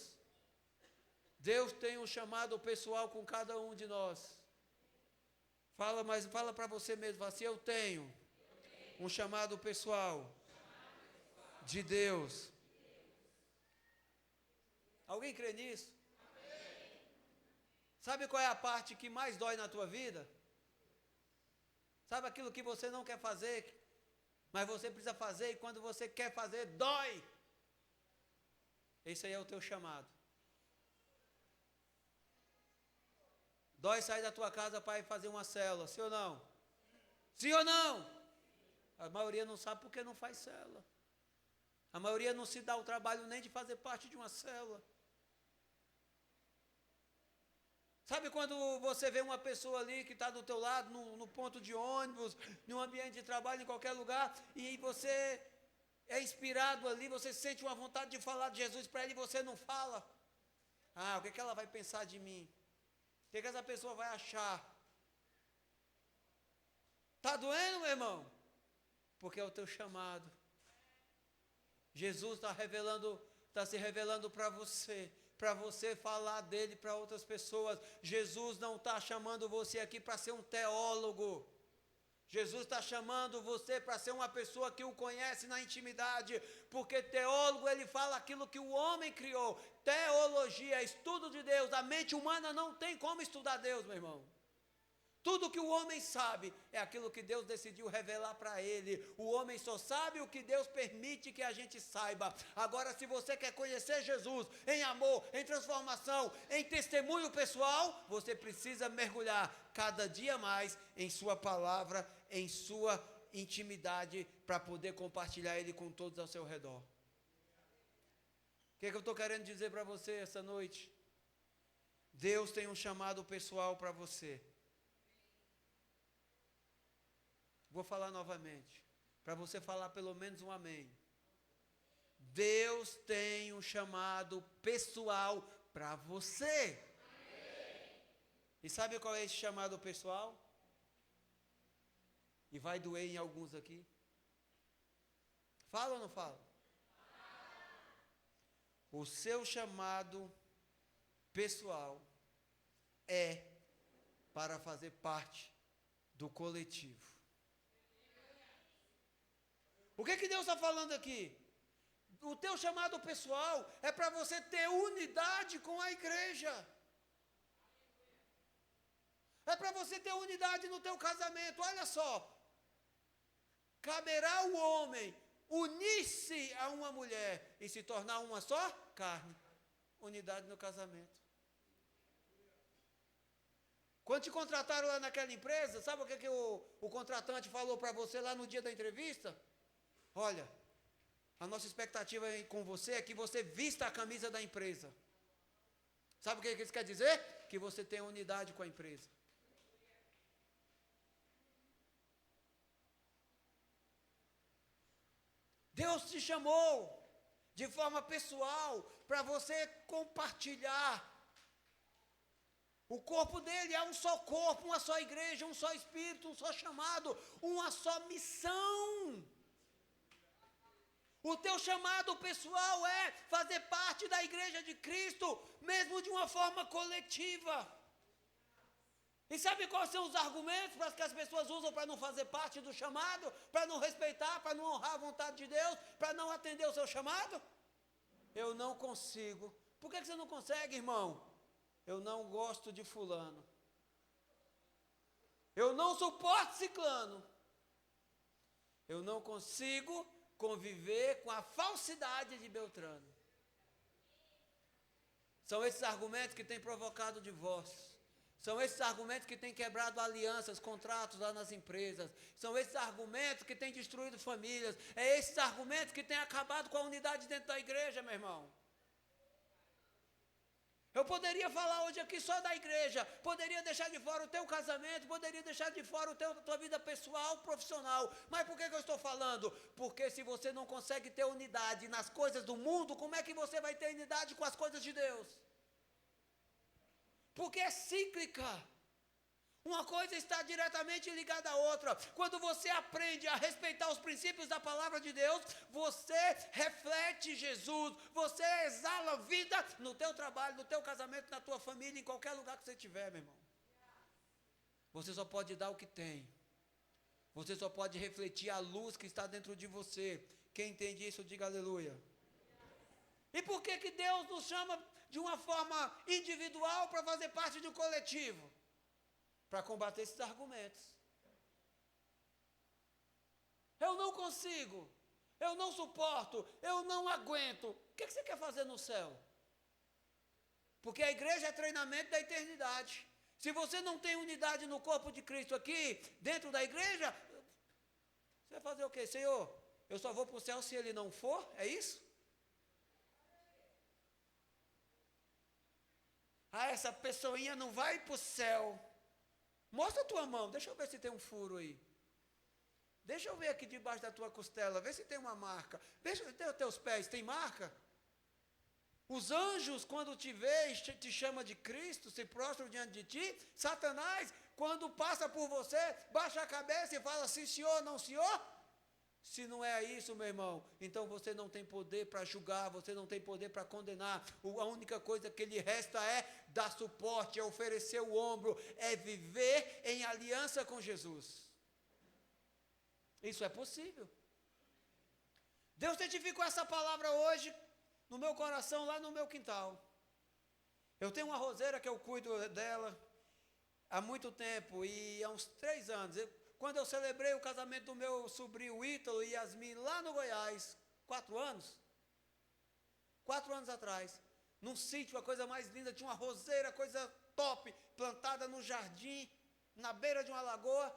Deus tem um chamado pessoal com cada um de nós. Fala para você mesmo, fala assim, eu tenho um chamado pessoal de Deus. Alguém crê nisso? Amém. Sabe qual é a parte que mais dói na tua vida? Sabe aquilo que você não quer fazer, mas você precisa fazer e quando você quer fazer, dói. Esse aí é o teu chamado. Dói sair da tua casa para ir fazer uma célula, sim ou não? Sim ou não? A maioria não sabe porque não faz célula. A maioria não se dá o trabalho nem de fazer parte de uma célula. Sabe quando você vê uma pessoa ali que está do teu lado, no ponto de ônibus, no ambiente de trabalho, em qualquer lugar, e você é inspirado ali, você sente uma vontade de falar de Jesus para ele e você não fala? Ah, o que ela vai pensar de mim? O que essa pessoa vai achar? Está doendo, meu irmão? Porque é o teu chamado. Jesus está se revelando para você falar dele para outras pessoas. Jesus não está chamando você aqui para ser um teólogo. Jesus está chamando você para ser uma pessoa que o conhece na intimidade, porque teólogo ele fala aquilo que o homem criou. Teologia é estudo de Deus. A mente humana não tem como estudar Deus, meu irmão. Tudo que o homem sabe é aquilo que Deus decidiu revelar para ele. O homem só sabe o que Deus permite que a gente saiba. Agora, se você quer conhecer Jesus em amor, em transformação, em testemunho pessoal, você precisa mergulhar cada dia mais em sua palavra, em sua intimidade, para poder compartilhar ele com todos ao seu redor. O que eu estou querendo dizer para você essa noite? Deus tem um chamado pessoal para você. Vou falar novamente, para você falar pelo menos um amém. Deus tem um chamado pessoal para você. Amém. E sabe qual é esse chamado pessoal? E vai doer em alguns aqui. Fala ou não fala? O seu chamado pessoal é para fazer parte do coletivo. O que Deus está falando aqui? O teu chamado pessoal é para você ter unidade com a igreja. É para você ter unidade no teu casamento. Olha só. Caberá o homem unir-se a uma mulher e se tornar uma só carne. Unidade no casamento. Quando te contrataram lá naquela empresa, sabe o que o contratante falou para você lá no dia da entrevista? Olha, a nossa expectativa com você é que você vista a camisa da empresa. Sabe o que isso quer dizer? Que você tem unidade com a empresa. Deus te chamou de forma pessoal para você compartilhar. O corpo dele é um só corpo, uma só igreja, um só espírito, um só chamado, uma só missão. O teu chamado pessoal é fazer parte da igreja de Cristo, mesmo de uma forma coletiva. E sabe quais são os argumentos para que as pessoas usam para não fazer parte do chamado? Para não respeitar, para não honrar a vontade de Deus, para não atender o seu chamado? Eu não consigo. Por que você não consegue, irmão? Eu não gosto de fulano. Eu não suporto ciclano. Eu não consigo conviver com a falsidade de Beltrano. São esses argumentos que têm provocado divórcio. São esses argumentos que têm quebrado alianças, contratos lá nas empresas. São esses argumentos que têm destruído famílias. É esses argumentos que têm acabado com a unidade dentro da igreja, meu irmão. Eu poderia falar hoje aqui só da igreja, poderia deixar de fora o teu casamento, poderia deixar de fora a tua vida pessoal, profissional. Mas por que eu estou falando? Porque se você não consegue ter unidade nas coisas do mundo, como é que você vai ter unidade com as coisas de Deus? Porque é cíclica. Uma coisa está diretamente ligada à outra. Quando você aprende a respeitar os princípios da palavra de Deus, você reflete Jesus, você exala vida no teu trabalho, no teu casamento, na tua família, em qualquer lugar que você estiver, meu irmão. Você só pode dar o que tem. Você só pode refletir a luz que está dentro de você. Quem entende isso, diga aleluia. E por que Deus nos chama de uma forma individual para fazer parte de um coletivo? Para combater esses argumentos. Eu não consigo, eu não suporto, eu não aguento. O que você quer fazer no céu? Porque a igreja é treinamento da eternidade. Se você não tem unidade no corpo de Cristo aqui, dentro da igreja, você vai fazer o quê? Senhor, eu só vou para o céu se ele não for? É isso? Ah, essa pessoinha não vai para o céu. Mostra a tua mão, deixa eu ver se tem um furo aí. Deixa eu ver aqui debaixo da tua costela, vê se tem uma marca. Veja os teus pés, tem marca? Os anjos, quando te vê, te chama de Cristo, se prostram diante de ti. Satanás, quando passa por você, baixa a cabeça e fala sim senhor, não senhor. Se não é isso, meu irmão, então você não tem poder para julgar, você não tem poder para condenar. A única coisa que lhe resta é dar suporte, é oferecer o ombro, é viver em aliança com Jesus. Isso é possível. Deus testificou essa palavra hoje no meu coração, lá no meu quintal. Eu tenho uma roseira que eu cuido dela há muito tempo, e há uns 3 anos, quando eu celebrei o casamento do meu sobrinho Ítalo e Yasmin lá no Goiás, 4 anos atrás, num sítio, a coisa mais linda, tinha uma roseira, coisa top, plantada no jardim, na beira de uma lagoa.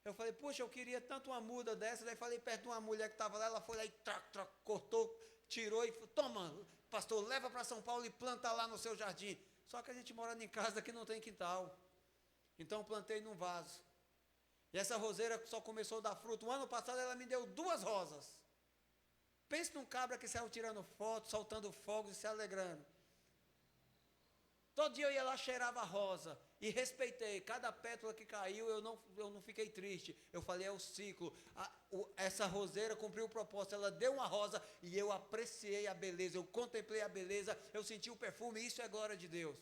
Eu falei, puxa, eu queria tanto uma muda dessa. Daí falei perto de uma mulher que estava lá, ela foi lá e cortou, tirou e falou, toma, pastor, leva para São Paulo e planta lá no seu jardim. Só que a gente morando em casa que não tem quintal. Então plantei num vaso. E essa roseira só começou a dar fruto. O ano passado ela me deu 2 rosas. Pense num cabra que saiu tirando foto, soltando fogos e se alegrando. Todo dia eu ia lá, cheirava a rosa. E respeitei. Cada pétala que caiu, eu não fiquei triste. Eu falei, é o ciclo. Essa roseira cumpriu o propósito. Ela deu uma rosa e eu apreciei a beleza. Eu contemplei a beleza. Eu senti o perfume. Isso é glória de Deus.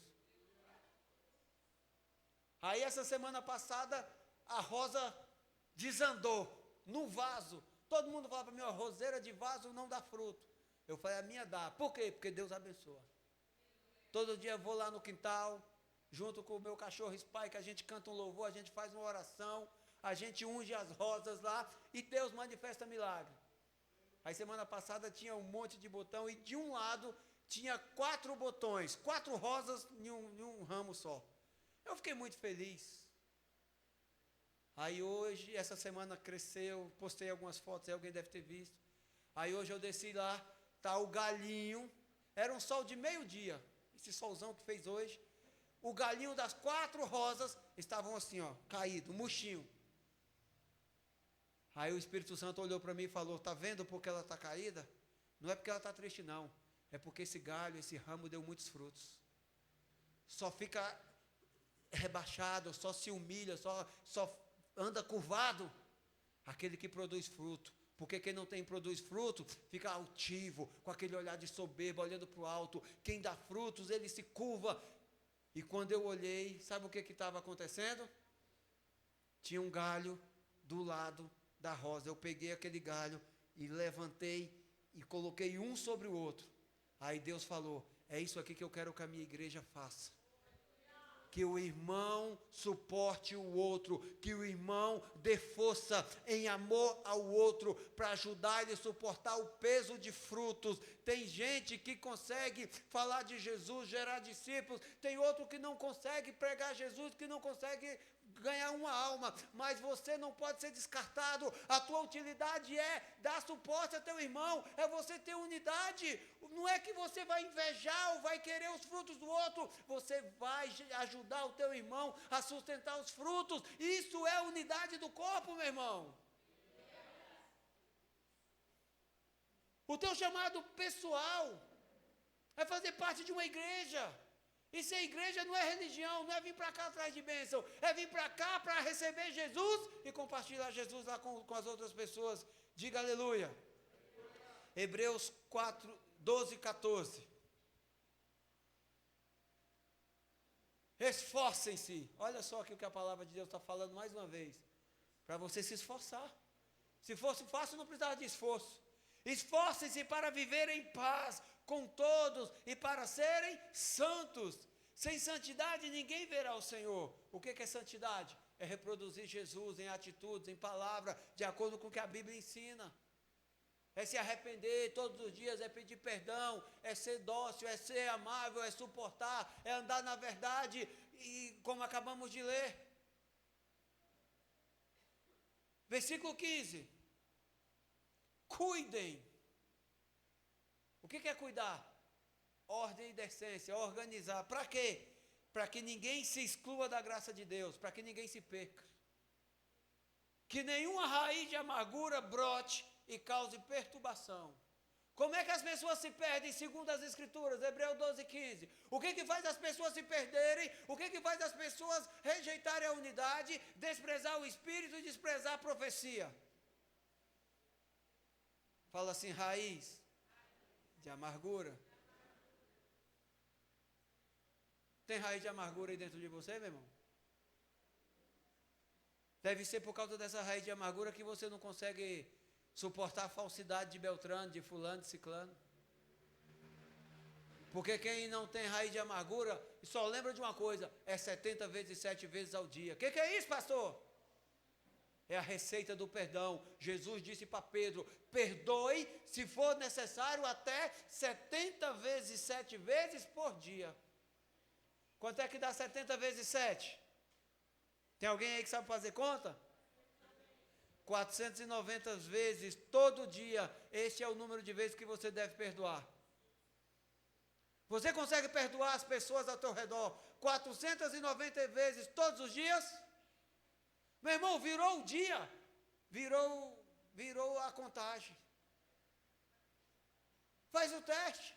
Aí essa semana passada, a rosa desandou no vaso. Todo mundo fala para mim, roseira de vaso não dá fruto. Eu falei, a minha dá. Por quê? Porque Deus abençoa. Todo dia eu vou lá no quintal, junto com o meu cachorro Spike, a gente canta um louvor, a gente faz uma oração, a gente unge as rosas lá e Deus manifesta milagre. Aí semana passada tinha um monte de botão e de um lado tinha 4 botões, 4 rosas em um ramo só. Eu fiquei muito feliz. Aí hoje, essa semana cresceu, postei algumas fotos, aí alguém deve ter visto. Aí hoje eu desci lá, tá o galinho, era um sol de meio-dia, esse solzão que fez hoje. O galinho das 4 rosas estavam assim, ó, caído, murchinho. Aí o Espírito Santo olhou para mim e falou, tá vendo porque ela está caída? Não é porque ela está triste não, é porque esse galho, esse ramo deu muitos frutos. Só fica rebaixado, só se humilha, só anda curvado aquele que produz fruto. Porque quem não produz fruto, fica altivo, com aquele olhar de soberba, olhando para o alto. Quem dá frutos, ele se curva. E quando eu olhei, sabe o que estava acontecendo? Tinha um galho do lado da rosa. Eu peguei aquele galho e levantei e coloquei um sobre o outro. Aí Deus falou, é isso aqui que eu quero que a minha igreja faça. que o irmão suporte o outro, que o irmão dê força em amor ao outro, para ajudar ele a suportar o peso de frutos. Tem gente que consegue falar de Jesus, gerar discípulos, tem outro que não consegue pregar Jesus, que não consegue ganhar uma alma, mas você não pode ser descartado. A tua utilidade é dar suporte a teu irmão, é você ter unidade. Não é que você vai invejar ou vai querer os frutos do outro, você vai ajudar o teu irmão a sustentar os frutos. Isso é unidade do corpo, meu irmão. O teu chamado pessoal é fazer parte de uma igreja. E ser igreja não é religião, não é vir para cá atrás de bênção, é vir para cá para receber Jesus e compartilhar Jesus lá com as outras pessoas. Diga aleluia. Hebreus 4, 12 e 14. Esforcem-se. Olha só aqui o que a palavra de Deus está falando mais uma vez. Para você se esforçar. Se fosse fácil, não precisava de esforço. Esforcem-se para viver em paz com todos e para serem santos. Sem santidade ninguém verá o Senhor. O que é santidade? É reproduzir Jesus em atitudes, em palavra, de acordo com o que a Bíblia ensina. É se arrepender todos os dias, é pedir perdão, é ser dócil, é ser amável, é suportar, é andar na verdade, e como acabamos de ler. Versículo 15. Cuidem. O que é cuidar? Ordem e decência, organizar. Para quê? Para que ninguém se exclua da graça de Deus, para que ninguém se perca. Que nenhuma raiz de amargura brote e cause perturbação. Como é que as pessoas se perdem, segundo as Escrituras? Hebreus 12, 15. O que faz as pessoas se perderem? O que faz as pessoas rejeitarem a unidade, desprezar o Espírito e desprezar a profecia? Fala assim, raiz de amargura. Tem raiz de amargura aí dentro de você, meu irmão? Deve ser por causa dessa raiz de amargura que você não consegue suportar a falsidade de Beltrano, de fulano, de ciclano. Porque quem não tem raiz de amargura, só lembra de uma coisa, é 70 vezes 7 vezes ao dia. O que é isso, pastor? É a receita do perdão. Jesus disse para Pedro, perdoe, se for necessário, até 70 vezes 7 vezes por dia. Quanto é que dá 70 vezes 7? Tem alguém aí que sabe fazer conta? 490 vezes todo dia. Este é o número de vezes que você deve perdoar. Você consegue perdoar as pessoas ao teu redor 490 vezes todos os dias? Meu irmão, virou o dia, virou a contagem. Faz o teste,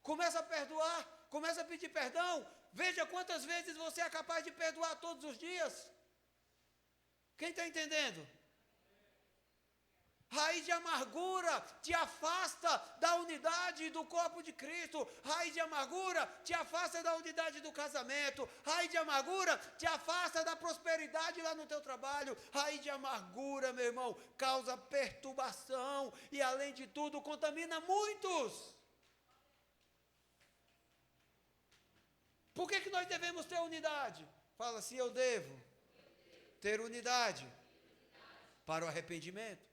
começa a perdoar, começa a pedir perdão, veja quantas vezes você é capaz de perdoar todos os dias. Quem está entendendo? Raiz de amargura te afasta da unidade do corpo de Cristo. Raiz de amargura te afasta da unidade do casamento. Raiz de amargura te afasta da prosperidade lá no teu trabalho. Raiz de amargura, meu irmão, causa perturbação e, além de tudo, contamina muitos. Por que nós devemos ter unidade? Fala assim, eu devo ter unidade para o arrependimento.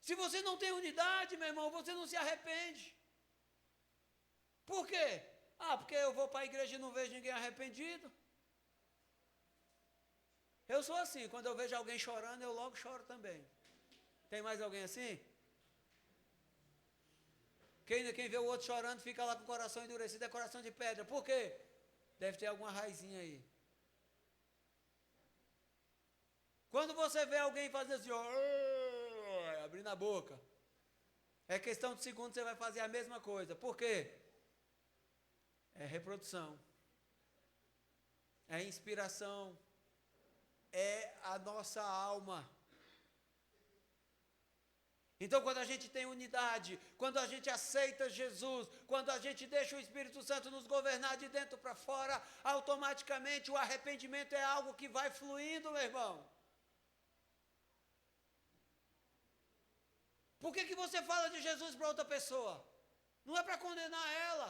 Se você não tem unidade, meu irmão, você não se arrepende. Por quê? Porque eu vou para a igreja e não vejo ninguém arrependido. Eu sou assim, quando eu vejo alguém chorando, eu logo choro também. Tem mais alguém assim? Quem vê o outro chorando, fica lá com o coração endurecido, é coração de pedra. Por quê? Deve ter alguma raizinha aí. Quando você vê alguém fazendo assim, abrindo a boca, é questão de segundos, você vai fazer a mesma coisa. Por quê? É reprodução, é inspiração, é a nossa alma. Então, quando a gente tem unidade, quando a gente aceita Jesus, quando a gente deixa o Espírito Santo nos governar de dentro para fora, automaticamente o arrependimento é algo que vai fluindo, meu irmão. Por que você fala de Jesus para outra pessoa? Não é para condenar ela,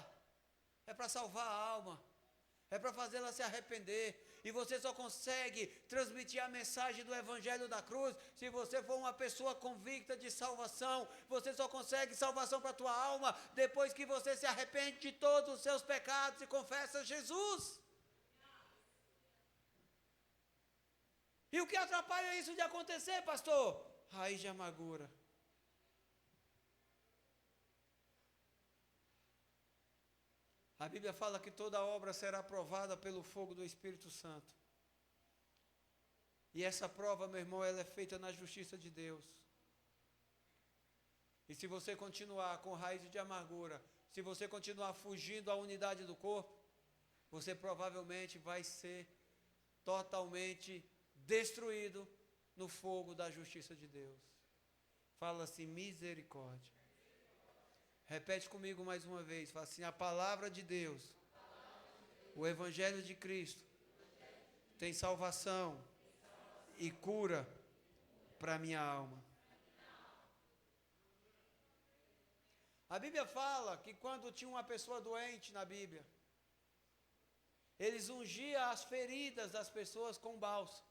é para salvar a alma, é para fazê-la se arrepender. E você só consegue transmitir a mensagem do Evangelho da cruz se você for uma pessoa convicta de salvação. Você só consegue salvação para a tua alma depois que você se arrepende de todos os seus pecados e confessa Jesus. E o que atrapalha isso de acontecer, pastor? Raiz de amargura. A Bíblia fala que toda obra será provada pelo fogo do Espírito Santo. E essa prova, meu irmão, ela é feita na justiça de Deus. E se você continuar com raiz de amargura, se você continuar fugindo à unidade do corpo, você provavelmente vai ser totalmente destruído no fogo da justiça de Deus. Fala-se misericórdia. Repete comigo mais uma vez, fala assim, a palavra de Deus, o Evangelho de Cristo, tem salvação e cura para a minha alma. A Bíblia fala que quando tinha uma pessoa doente na Bíblia, eles ungiam as feridas das pessoas com bálsamo.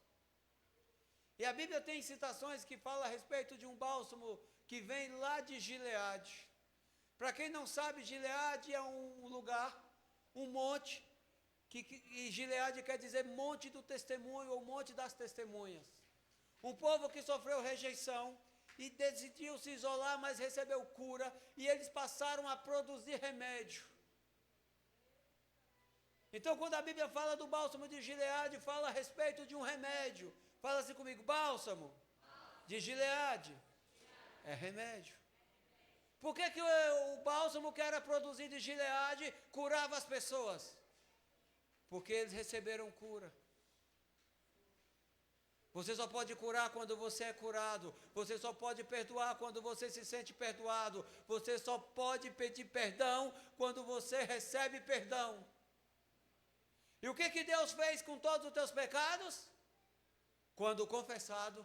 E a Bíblia tem citações que falam a respeito de um bálsamo que vem lá de Gileade. Para quem não sabe, Gileade é um lugar, um monte, e Gileade quer dizer monte do testemunho, ou monte das testemunhas. Um povo que sofreu rejeição e decidiu se isolar, mas recebeu cura, e eles passaram a produzir remédio. Então, quando a Bíblia fala do bálsamo de Gileade, fala a respeito de um remédio. Fala assim comigo, bálsamo de Gileade é remédio. Por que o bálsamo que era produzido em Gileade curava as pessoas? Porque eles receberam cura. Você só pode curar quando você é curado. Você só pode perdoar quando você se sente perdoado. Você só pode pedir perdão quando você recebe perdão. E o que Deus fez com todos os teus pecados? Quando confessado,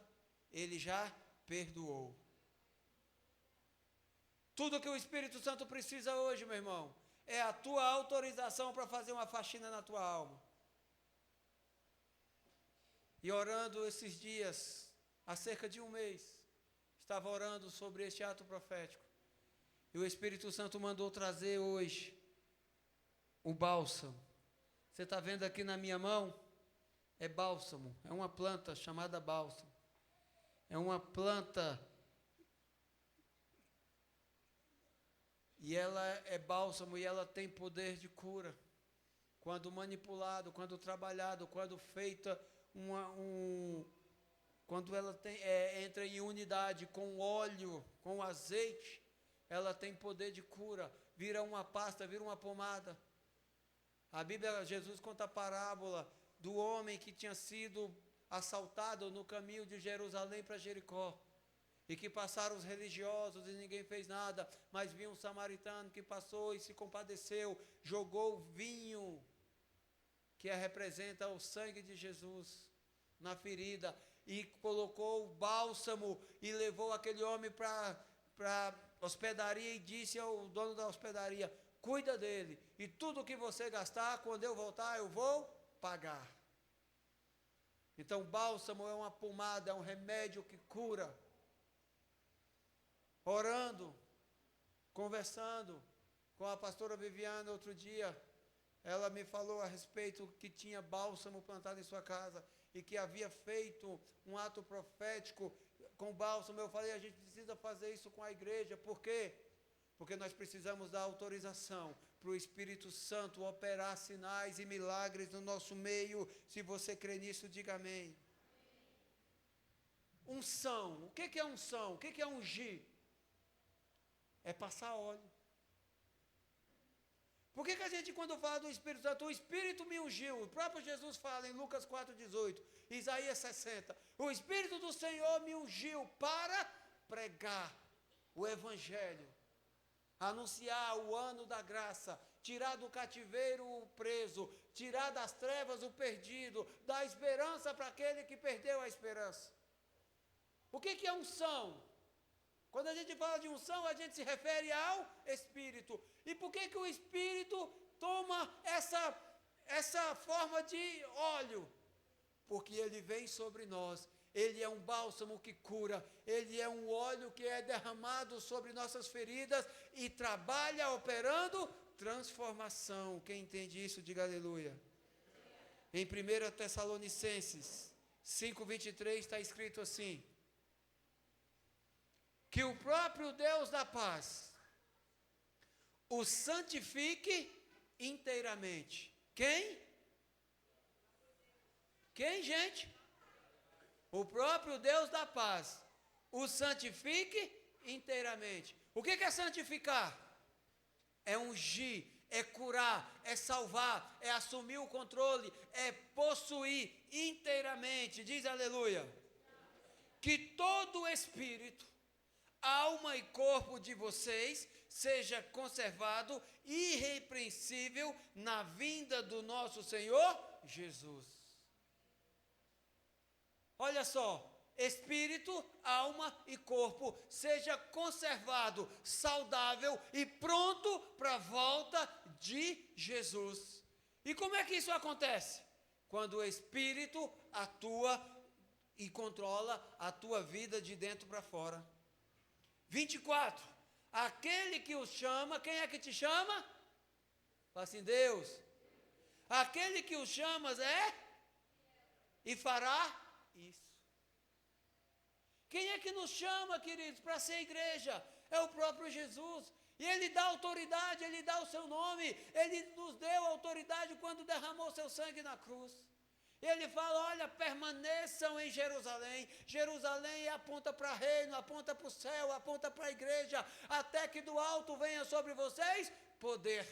Ele já perdoou. Tudo que o Espírito Santo precisa hoje, meu irmão, é a tua autorização para fazer uma faxina na tua alma. E orando esses dias, há cerca de um mês, estava orando sobre este ato profético. E o Espírito Santo mandou trazer hoje o bálsamo. Você está vendo aqui na minha mão? É bálsamo, é uma planta chamada bálsamo. É uma planta... E ela é bálsamo e ela tem poder de cura. Quando manipulado, quando trabalhado, quando feita quando ela entra em unidade com óleo, com azeite, ela tem poder de cura. Vira uma pasta, vira uma pomada. A Bíblia, Jesus conta a parábola do homem que tinha sido assaltado no caminho de Jerusalém para Jericó. E que passaram os religiosos e ninguém fez nada, mas viu um samaritano que passou e se compadeceu, jogou vinho, que representa o sangue de Jesus, na ferida, e colocou o bálsamo e levou aquele homem para a hospedaria e disse ao dono da hospedaria, cuida dele, e tudo que você gastar, quando eu voltar, eu vou pagar. Então, bálsamo é uma pomada, é um remédio que cura. Orando, conversando com a pastora Viviana outro dia, ela me falou a respeito que tinha bálsamo plantado em sua casa e que havia feito um ato profético com bálsamo. Eu falei, a gente precisa fazer isso com a igreja. Por quê? Porque nós precisamos dar autorização para o Espírito Santo operar sinais e milagres no nosso meio. Se você crê nisso, diga amém. Unção. O que é unção? O que é ungir? É passar óleo. Por que a gente, quando fala do Espírito Santo, o Espírito me ungiu? O próprio Jesus fala em Lucas 4,18, Isaías 60. O Espírito do Senhor me ungiu para pregar o Evangelho, anunciar o ano da graça, tirar do cativeiro o preso, tirar das trevas o perdido, dar esperança para aquele que perdeu a esperança. O que é unção? Quando a gente fala de unção, a gente se refere ao Espírito. E por que o Espírito toma essa forma de óleo? Porque ele vem sobre nós. Ele é um bálsamo que cura, ele é um óleo que é derramado sobre nossas feridas e trabalha operando transformação. Quem entende isso, diga aleluia. Em 1 Tessalonicenses 5:23 está escrito assim: que o próprio Deus da paz o santifique inteiramente. Quem? Quem, gente? O próprio Deus da paz o santifique inteiramente. O que é santificar? É ungir, é curar, é salvar, é assumir o controle, é possuir inteiramente. Diz aleluia. Que todo o espírito, alma e corpo de vocês seja conservado irrepreensível na vinda do nosso Senhor Jesus. Olha só, espírito, alma e corpo seja conservado, saudável e pronto para a volta de Jesus. E como é que isso acontece? Quando o espírito atua e controla a tua vida de dentro para fora. 24. Aquele que os chama, quem é que te chama? Fala assim, Deus. Aquele que os chama é e fará isso. Quem é que nos chama, queridos, para ser igreja? É o próprio Jesus. E Ele dá autoridade, Ele dá o seu nome. Ele nos deu autoridade quando derramou seu sangue na cruz. Ele fala, olha, permaneçam em Jerusalém. Jerusalém aponta para reino, aponta para o céu, aponta para a igreja, até que do alto venha sobre vocês poder.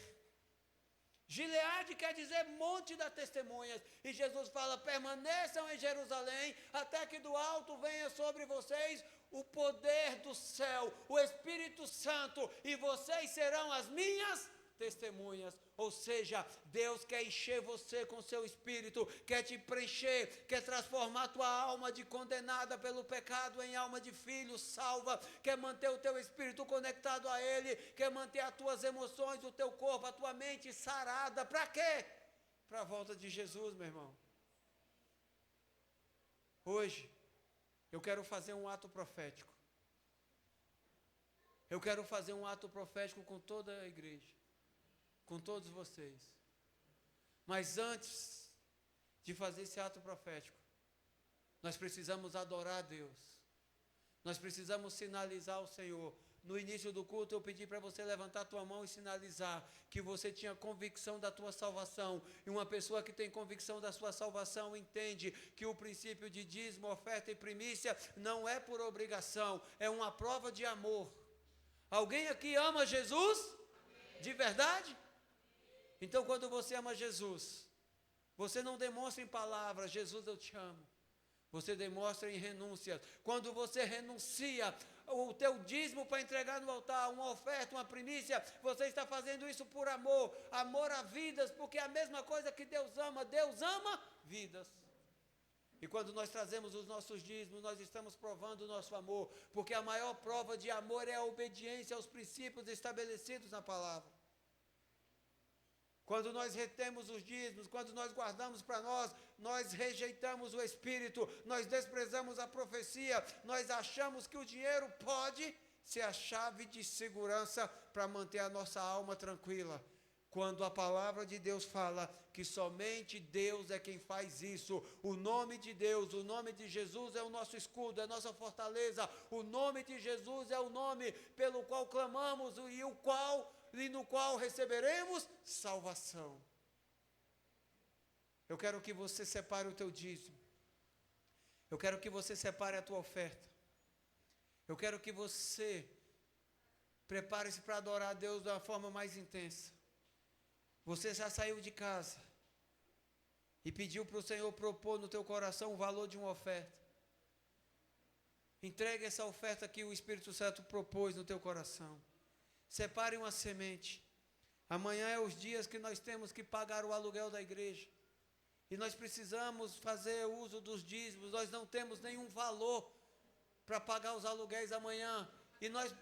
Gileade quer dizer monte das testemunhas. E Jesus fala, permaneçam em Jerusalém, até que do alto venha sobre vocês o poder do céu, o Espírito Santo, e vocês serão as minhas testemunhas. Ou seja, Deus quer encher você com seu espírito, quer te preencher, quer transformar tua alma de condenada pelo pecado em alma de filho salva, quer manter o teu espírito conectado a Ele, quer manter as tuas emoções, o teu corpo, a tua mente sarada. Para quê? Para a volta de Jesus, meu irmão. Hoje, eu quero fazer um ato profético. Eu quero fazer um ato profético com toda a igreja, com todos vocês. Mas antes de fazer esse ato profético, nós precisamos adorar a Deus. Nós precisamos sinalizar ao Senhor. No início do culto eu pedi para você levantar a tua mão e sinalizar que você tinha convicção da tua salvação. E uma pessoa que tem convicção da sua salvação entende que o princípio de dízimo, oferta e primícia não é por obrigação, é uma prova de amor. Alguém aqui ama Jesus? Amém. De verdade? Então, quando você ama Jesus, você não demonstra em palavras, Jesus, eu te amo. Você demonstra em renúncias. Quando você renuncia o teu dízimo para entregar no altar, uma oferta, uma primícia, você está fazendo isso por amor. Amor a vidas, porque é a mesma coisa que Deus ama vidas. E quando nós trazemos os nossos dízimos, nós estamos provando o nosso amor, porque a maior prova de amor é a obediência aos princípios estabelecidos na palavra. Quando nós retemos os dízimos, quando nós guardamos para nós rejeitamos o Espírito, nós desprezamos a profecia, nós achamos que o dinheiro pode ser a chave de segurança para manter a nossa alma tranquila. Quando a palavra de Deus fala que somente Deus é quem faz isso, o nome de Deus, o nome de Jesus é o nosso escudo, é a nossa fortaleza, o nome de Jesus é o nome pelo qual clamamos e no qual receberemos salvação. Eu quero que você separe o teu dízimo, eu quero que você separe a tua oferta, eu quero que você prepare-se para adorar a Deus da forma mais intensa. Você já saiu de casa e pediu para o Senhor propor no teu coração o valor de uma oferta. Entregue essa oferta que o Espírito Santo propôs no teu coração. Separe uma semente. Amanhã é os dias que nós temos que pagar o aluguel da igreja. E nós precisamos fazer uso dos dízimos. Nós não temos nenhum valor para pagar os aluguéis amanhã. E nós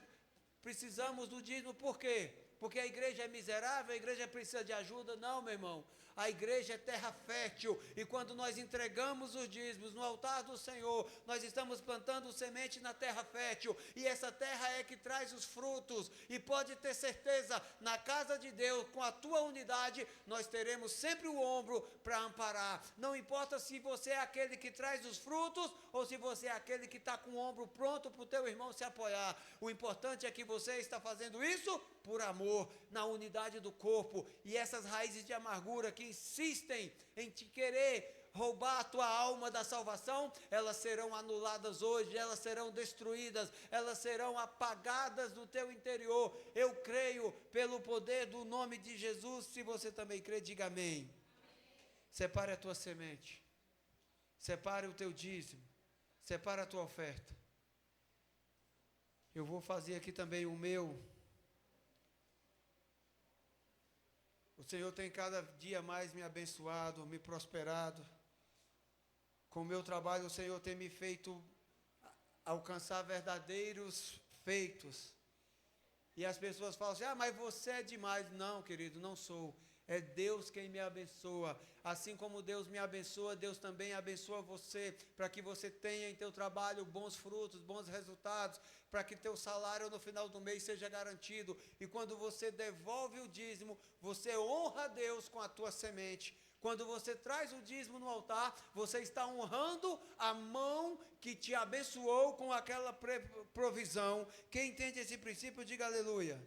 precisamos do dízimo por quê? porque a igreja é miserável, a igreja precisa de ajuda. Não, meu irmão. A igreja é terra fértil, e quando nós entregamos os dízimos no altar do Senhor, nós estamos plantando semente na terra fértil, e essa terra é que traz os frutos, e pode ter certeza, na casa de Deus, com a tua unidade, nós teremos sempre o ombro para amparar. Não importa se você é aquele que traz os frutos, ou se você é aquele que está com o ombro pronto para o teu irmão se apoiar. O importante é que você está fazendo isso por amor, na unidade do corpo, e essas raízes de amargura que insistem em te querer roubar a tua alma da salvação, elas serão anuladas hoje, elas serão destruídas, elas serão apagadas do teu interior. Eu creio pelo poder do nome de Jesus. Se você também crê, diga amém. Separe a tua semente, separe o teu dízimo, separe a tua oferta. Eu vou fazer aqui também o meu. O Senhor tem cada dia mais me abençoado, me prosperado. Com o meu trabalho, o Senhor tem me feito alcançar verdadeiros feitos. E as pessoas falam assim: mas você é demais. Não, querido, não sou. É Deus quem me abençoa. Assim como Deus me abençoa, Deus também abençoa você, para que você tenha em teu trabalho bons frutos, bons resultados, para que teu salário no final do mês seja garantido. E quando você devolve o dízimo, você honra a Deus com a tua semente. Quando você traz o dízimo no altar, você está honrando a mão que te abençoou com aquela provisão. Quem entende esse princípio, diga aleluia.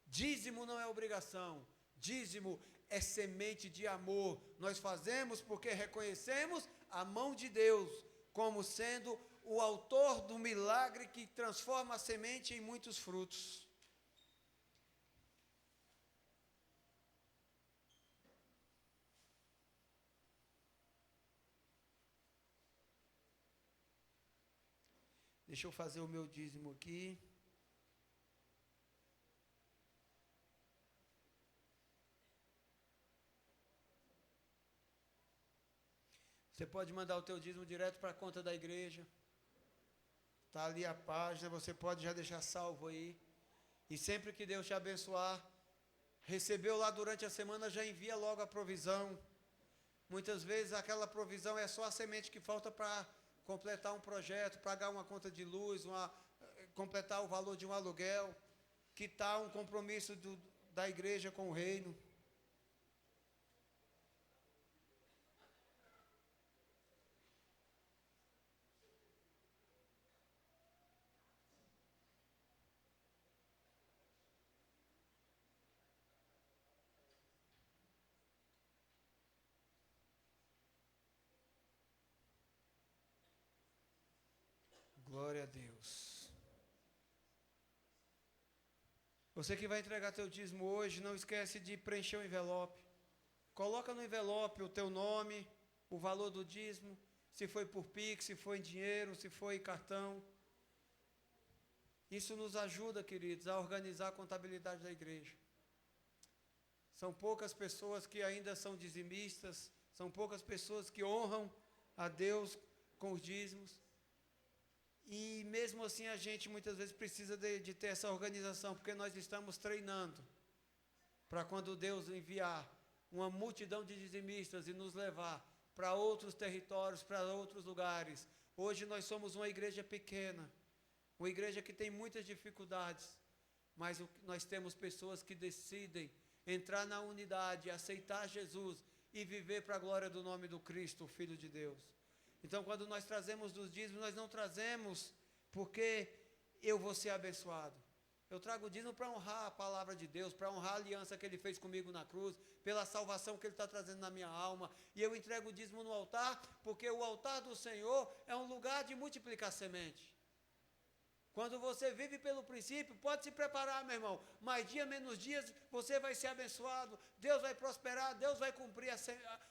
Dízimo não é obrigação, dízimo é semente de amor. Nós fazemos porque reconhecemos a mão de Deus como sendo o autor do milagre que transforma a semente em muitos frutos. Deixa eu fazer o meu dízimo aqui. Você pode mandar o teu dízimo direto para a conta da igreja. Está ali a página, você pode já deixar salvo aí. E sempre que Deus te abençoar, recebeu lá durante a semana, já envia logo a provisão. Muitas vezes aquela provisão é só a semente que falta para completar um projeto, pagar uma conta de luz, completar o valor de um aluguel, quitar um compromisso da igreja com o reino. Glória a Deus. Você que vai entregar teu dízimo hoje, não esquece de preencher o envelope. Coloca no envelope o teu nome, o valor do dízimo, se foi por Pix, se foi em dinheiro, se foi em cartão. Isso nos ajuda, queridos, a organizar a contabilidade da igreja. São poucas pessoas que ainda são dizimistas, são poucas pessoas que honram a Deus com os dízimos. E mesmo assim a gente muitas vezes precisa de ter essa organização, porque nós estamos treinando para quando Deus enviar uma multidão de dizimistas e nos levar para outros territórios, para outros lugares. Hoje nós somos uma igreja pequena, uma igreja que tem muitas dificuldades, mas nós temos pessoas que decidem entrar na unidade, aceitar Jesus e viver para a glória do nome do Cristo, o Filho de Deus. Então, quando nós trazemos dos dízimos, nós não trazemos porque eu vou ser abençoado. Eu trago o dízimo para honrar a palavra de Deus, para honrar a aliança que Ele fez comigo na cruz, pela salvação que Ele está trazendo na minha alma. E eu entrego o dízimo no altar, porque o altar do Senhor é um lugar de multiplicar semente. Quando você vive pelo princípio, pode se preparar, meu irmão, mais dia menos dias você vai ser abençoado, Deus vai prosperar, Deus vai cumprir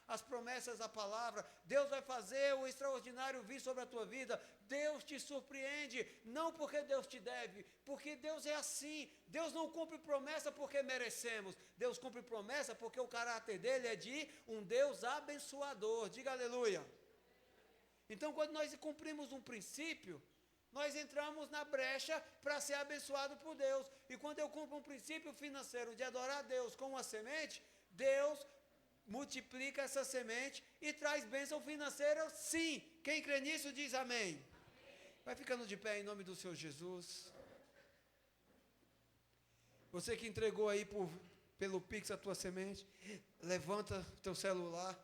as promessas da palavra, Deus vai fazer o extraordinário vir sobre a tua vida, Deus te surpreende, não porque Deus te deve, porque Deus é assim, Deus não cumpre promessa porque merecemos, Deus cumpre promessa porque o caráter dele é de um Deus abençoador, diga aleluia. Então, quando nós cumprimos um princípio, nós entramos na brecha para ser abençoado por Deus. E quando eu cumpro um princípio financeiro de adorar a Deus com uma semente, Deus multiplica essa semente e traz bênção financeira, sim. Quem crê nisso diz amém. Vai ficando de pé em nome do Senhor Jesus. Você que entregou aí pelo Pix a tua semente, levanta teu celular.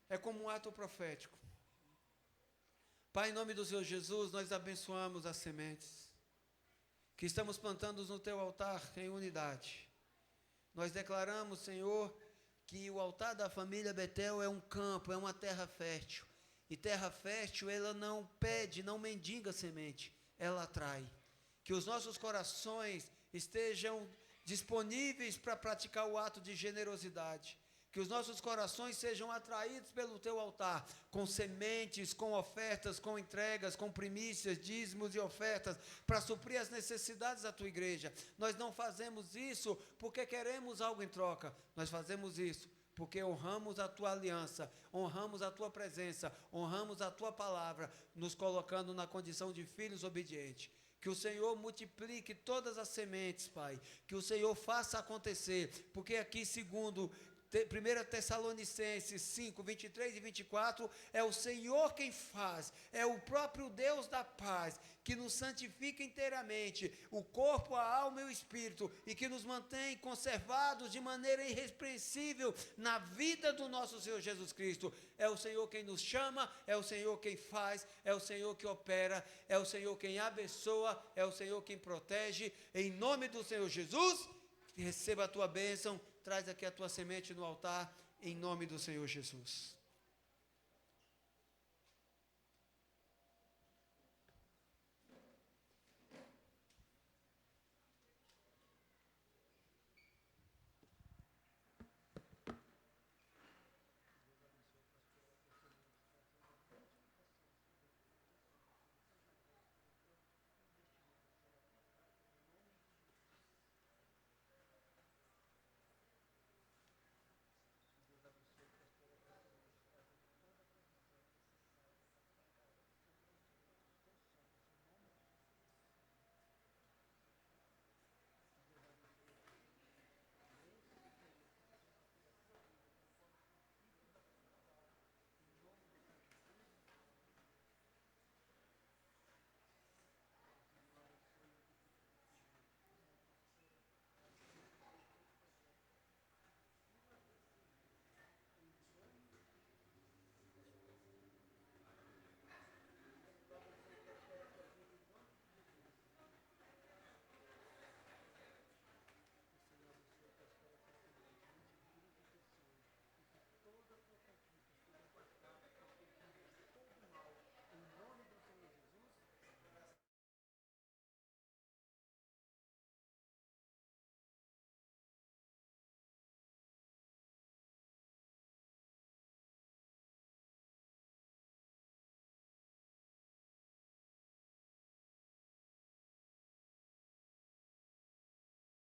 É como um ato profético. Pai, em nome do Senhor Jesus, nós abençoamos as sementes que estamos plantando no teu altar em unidade. Nós declaramos, Senhor, que o altar da família Betel é um campo, é uma terra fértil. E terra fértil, ela não pede, não mendiga semente, ela atrai. Que os nossos corações estejam disponíveis para praticar o ato de generosidade. Que os nossos corações sejam atraídos pelo teu altar, com sementes, com ofertas, com entregas, com primícias, dízimos e ofertas, para suprir as necessidades da tua igreja. Nós não fazemos isso porque queremos algo em troca, nós fazemos isso porque honramos a tua aliança, honramos a tua presença, honramos a tua palavra, nos colocando na condição de filhos obedientes. Que o Senhor multiplique todas as sementes, Pai, que o Senhor faça acontecer, porque aqui, segundo 1 Tessalonicenses 5, 23 e 24, é o Senhor quem faz, é o próprio Deus da paz, que nos santifica inteiramente, o corpo, a alma e o espírito, e que nos mantém conservados de maneira irrepreensível na vida do nosso Senhor Jesus Cristo. É o Senhor quem nos chama, é o Senhor quem faz, é o Senhor que opera, é o Senhor quem abençoa, é o Senhor quem protege. Em nome do Senhor Jesus, receba a tua bênção. Traz aqui a tua semente no altar, em nome do Senhor Jesus.